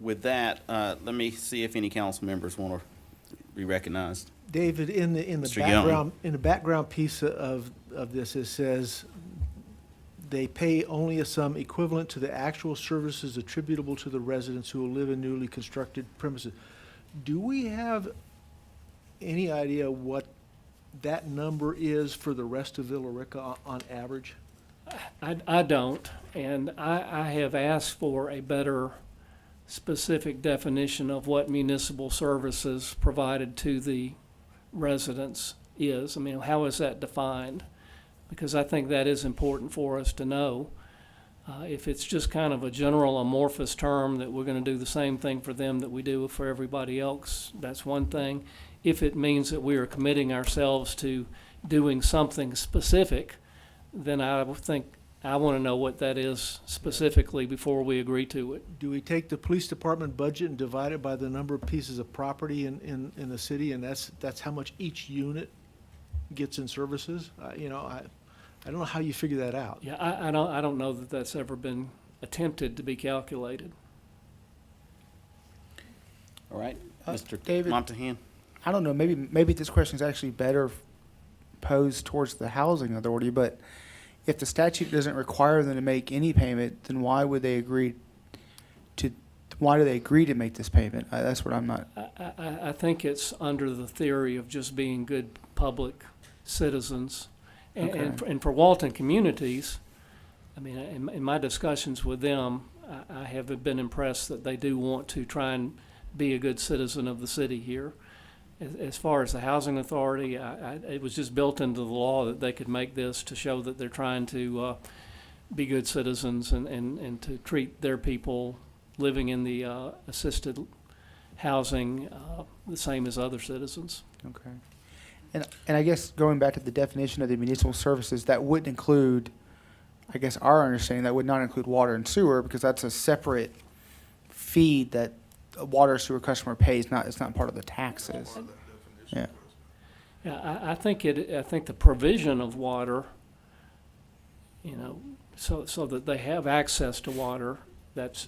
with that, let me see if any council members want to be recognized.
David, in the
Mr. Young.
background, in the background piece of this, it says they pay only a sum equivalent to the actual services attributable to the residents who will live in newly constructed premises. Do we have any idea what that number is for the rest of Villa Rica on average?
I don't, and I have asked for a better specific definition of what municipal services provided to the residents is. I mean, how is that defined? Because I think that is important for us to know. If it's just kind of a general amorphous term that we're going to do the same thing for them that we do for everybody else, that's one thing. If it means that we are committing ourselves to doing something specific, then I would think I want to know what that is specifically before we agree to it.
Do we take the police department budget and divide it by the number of pieces of property in the city, and that's how much each unit gets in services? I don't know how you figure that out.
Yeah, I don't know that that's ever been attempted to be calculated.
All right, Mr.
David?
Montahan?
I don't know, maybe this question is actually better posed towards the housing authority, but if the statute doesn't require them to make any payment, then why do they agree to make this payment? That's what I'm not.
I think it's under the theory of just being good public citizens. And for Walton Communities, I mean, in my discussions with them, I have been impressed that they do want to try and be a good citizen of the city here. As far as the Housing Authority, it was just built into the law that they could make this to show that they're trying to be good citizens and to treat their people living in the assisted housing the same as other citizens.
Okay. And I guess going back to the definition of the municipal services, that wouldn't include, I guess our understanding, that would not include water and sewer, because that's a separate fee that a water or sewer customer pays. It's not part of the taxes. Yeah.
Yeah, I think the provision of water, so that they have access to water, that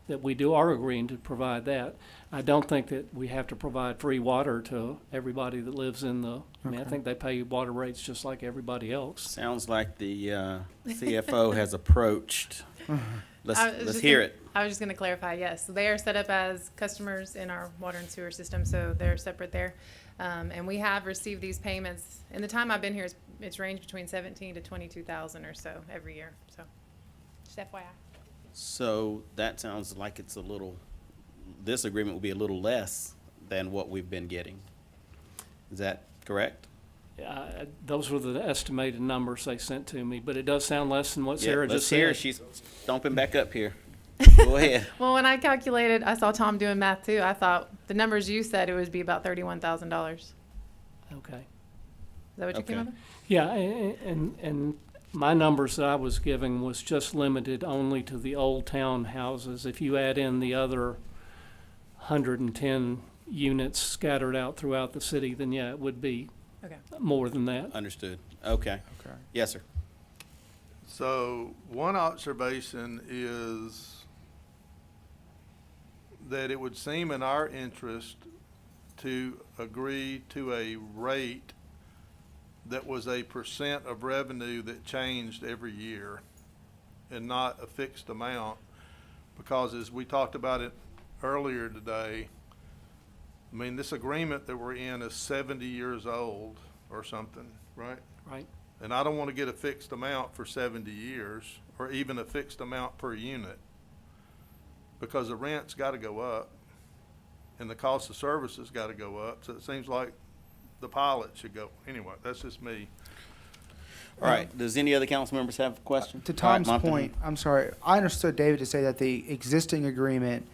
we are agreeing to provide that. I don't think that we have to provide free water to everybody that lives in the, I think they pay water rates just like everybody else.
Sounds like the CFO has approached. Let's hear it.
I was just going to clarify, yes. They are set up as customers in our water and sewer system, so they're separate there. And we have received these payments. In the time I've been here, it's ranged between $17,000 to $22,000 or so every year. So just FYI.
So that sounds like this agreement will be a little less than what we've been getting. Is that correct?
Those were the estimated numbers they sent to me, but it does sound less than what Sarah just said.
Let's hear her. She's stomping back up here. Go ahead.
Well, when I calculated, I saw Tom doing math too. I thought the numbers you said, it would be about $31,000. Is
Okay.
that what you came up with?
Yeah, and my numbers that I was giving was just limited only to the old town houses. If you add in the other 110 units scattered out throughout the city, then yeah, it would be
Okay.
more than that.
Understood. Okay.
Okay.
Yes, sir.
So one observation is that it would seem in our interest to agree to a rate that was a percent of revenue that changed every year and not a fixed amount. Because as we talked about it earlier today, I mean, this agreement that we're in is 70 years old or something, right?
Right.
And I don't want to get a fixed amount for 70 years or even a fixed amount per unit, because the rent's got to go up and the cost of services got to go up. So it seems like the pilot should go. Anyway, that's just me.
All right. Does any other council members have questions?
To
All right,
Tom's
Montague.
point, I'm sorry, I understood David to say that the existing agreement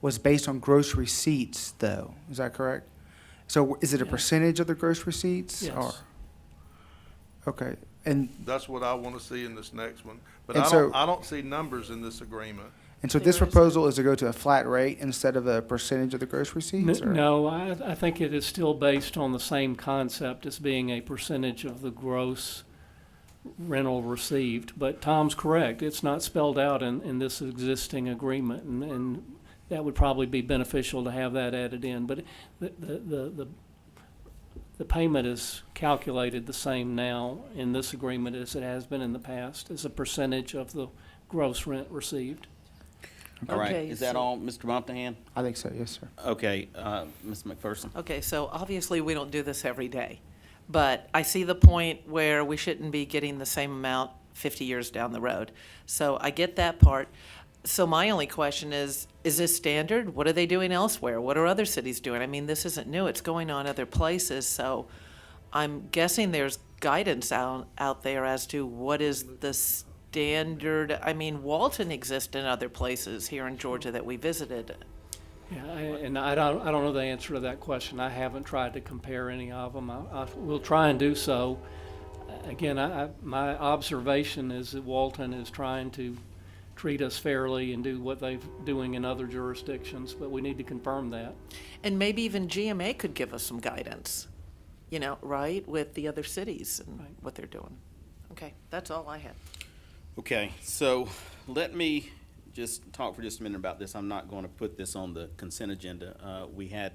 was based on gross receipts, though. Is that correct? So is it a
Yeah.
percentage of the gross receipts?
Yes.
Or- Okay, and,
That's what I want to see in this next one. But
And
I don't see numbers in this agreement.
and so this proposal is to go to a flat rate instead of a percentage of the gross receipts? or-
No, I think it is still based on the same concept as being a percentage of the gross rental received. But Tom's correct, it's not spelled out in this existing agreement, and that would probably be beneficial to have that added in. But the payment is calculated the same now in this agreement as it has been in the past, as a percentage of the gross rent received.
All right.
Okay,
Is that
so-
all, Mr. Montahan?
I think so, yes, sir.
Okay. Ms. McPherson?
Okay, so obviously we don't do this every day, but I see the point where we shouldn't be getting the same amount 50 years down the road. So I get that part. So my only question is this standard? What are they doing elsewhere? What are other cities doing? I mean, this isn't new. It's going on other places. So I'm guessing there's guidance out there as to what is the standard. I mean, Walton exists in other places here in Georgia that we visited.
Yeah, I don't know the answer to that question. I haven't tried to compare any of them. I will try and do so. Again, my observation is that Walton is trying to treat us fairly and do what they're doing in other jurisdictions, but we need to confirm that.
And maybe even GMA could give us some guidance, you know, right, with the other cities and
Right.
what they're doing. Okay, that's all I had.
Okay, so let me just talk for just a minute about this. I'm not going to put this on the consent agenda. We had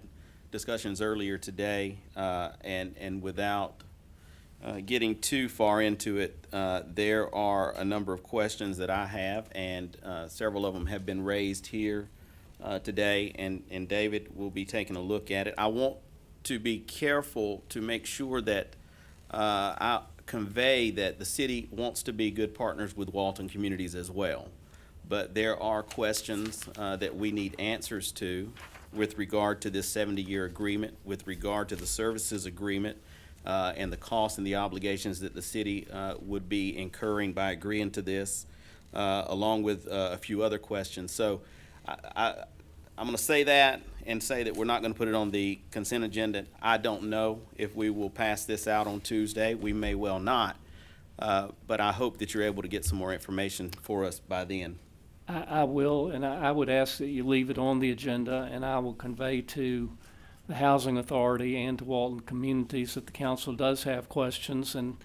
discussions earlier today, and without getting too far into it, there are a number of questions that I have, and several of them have been raised here today, and David will be taking a look at it. I want to be careful to make sure that I convey that the city wants to be good partners with Walton Communities as well. But there are questions that we need answers to with regard to this 70-year agreement, with regard to the services agreement, and the costs and the obligations that the city would be incurring by agreeing to this, along with a few other questions. So I'm going to say that and say that we're not going to put it on the consent agenda. I don't know if we will pass this out on Tuesday. We may well not. But I hope that you're able to get some more information for us by then.
I will, and I would ask that you leave it on the agenda, and I will convey to the Housing Authority and to Walton Communities that the council does have questions, and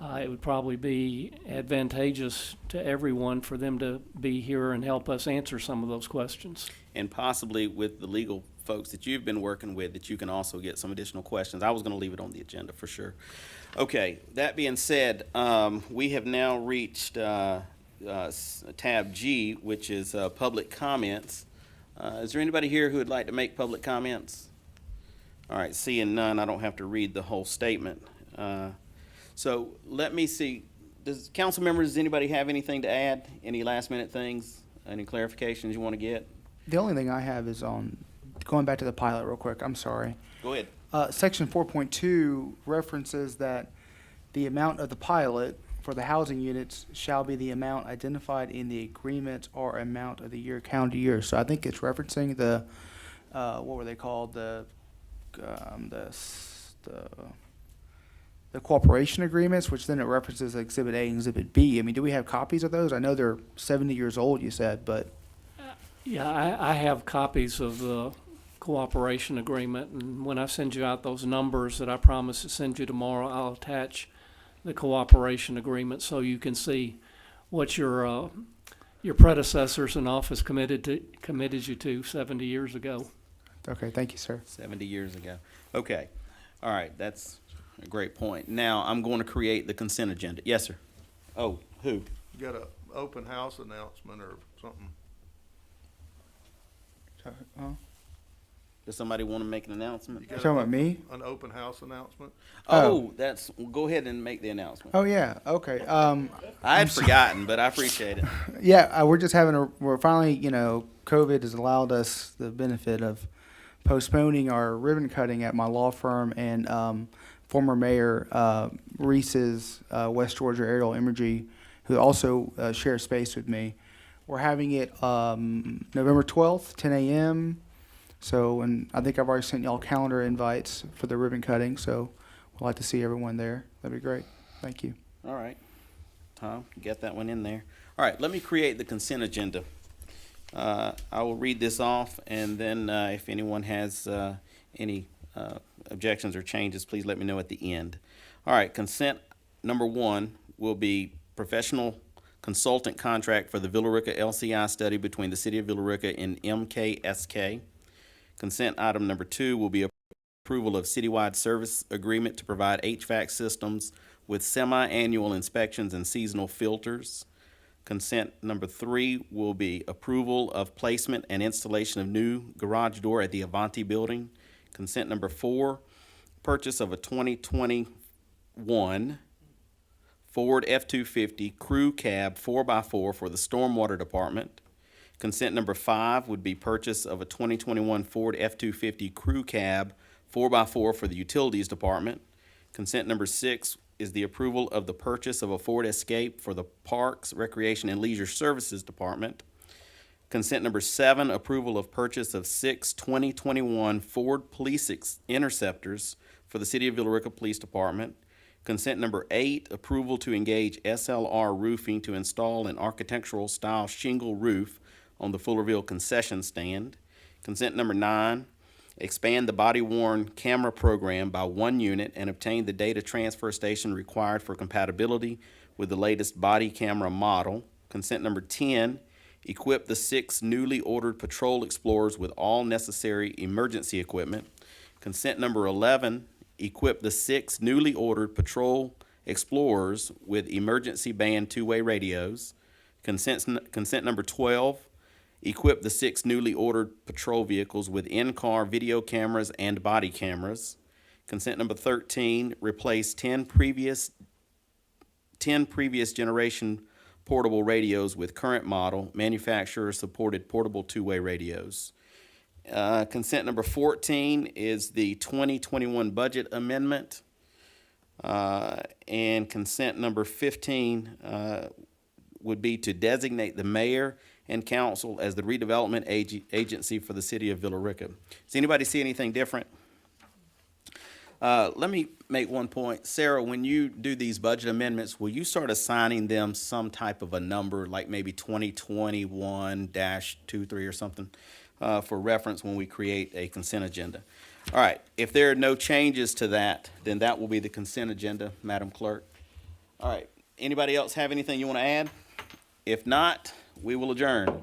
it would probably be advantageous to everyone for them to be here and help us answer some of those questions.
And possibly with the legal folks that you've been working with, that you can also get some additional questions. I was going to leave it on the agenda for sure. Okay, that being said, we have now reached tab G, which is public comments. Is there anybody here who would like to make public comments? All right, seeing none, I don't have to read the whole statement. So let me see. Does council members, does anybody have anything to add? Any last minute things? Any clarifications you want to get?
The only thing I have is on, going back to the pilot real quick, I'm sorry.
Go ahead.
Section 4.2 references that the amount of the pilot for the housing units shall be the amount identified in the agreement or amount of the year, calendar year. So I think it's referencing the, what were they called? The the cooperation agreements, which then it references Exhibit A and Exhibit B. I mean, do we have copies of those? I know they're 70 years old, you said, but
Yeah, I have copies of the cooperation agreement, and when I send you out those numbers that I promised to send you tomorrow, I'll attach the cooperation agreement so you can see what your predecessors in office committed you to 70 years ago.
okay, thank you, sir.
70 years ago. Okay. All right, that's a great point. Now, I'm going to create the consent agenda. Yes, sir. Oh, who?
You got a open house announcement or something?
Does somebody want to make an announcement?
You got
Talking about me?
An open house announcement?
Oh, well, go ahead and make the announcement.
Oh, yeah, okay.
I had forgotten, but I appreciate it.
Yeah, we're just we're finally, COVID has allowed us the benefit of postponing our ribbon cutting at my law firm and former Mayor Reese's West Georgia aerial imagery, who also shares space with me. We're having it November 12th, 10 a.m. So, and I think I've already sent y'all calendar invites for the ribbon cutting, so we'd like to see everyone there. That'd be great. Thank you.
All right. Tom, get that one in there. All right, let me create the consent agenda. I will read this off, and then if anyone has any objections or changes, please let me know at the end. All right, consent number 1 will be professional consultant contract for the Villa Rica LCI study between the City of Villa Rica and MKSK. Consent item number 2 will be approval of citywide service agreement to provide HVAC systems with semi-annual inspections and seasonal filters. Consent number 3 will be approval of placement and installation of new garage door at the Avanti building. Consent number 4, purchase of a 2021 Ford F-250 crew cab 4x4 for the stormwater department. Consent number 5 would be purchase of a 2021 Ford F-250 crew cab 4x4 for the utilities department. Consent number 6 is the approval of the purchase of a Ford Escape for the Parks, Recreation, and Leisure Services department. Consent number 7, approval of purchase of 6 2021 Ford Police Interceptors for the City of Villa Rica Police Department. Consent number 8, approval to engage SLR Roofing to install an architectural style shingle roof on the Fullerville concession stand. Consent number 9, expand the body-worn camera program by 1 unit and obtain the data transfer station required for compatibility with the latest body camera model. Consent number 10, equip the 6 newly ordered Patrol Explorers with all necessary emergency equipment. Consent number 11, equip the 6 newly ordered Patrol Explorers with emergency band 2-way radios. Consent number 12, equip the 6 newly ordered patrol vehicles with in-car video cameras and body cameras. Consent number 13, replace 10 previous generation portable radios with current model manufacturer-supported portable 2-way radios. Consent number 14 is the 2021 budget amendment. And consent number 15 would be to designate the mayor and council as the redevelopment agency for the City of Villa Rica. Does anybody see anything different? Let me make one point. Sarah, when you do these budget amendments, will you start assigning them some type of a number, like maybe 2021-23 or something, for reference when we create a consent agenda? All right, if there are no changes to that, then that will be the consent agenda, Madam Clerk. All right, anybody else have anything you want to add? If not, we will adjourn.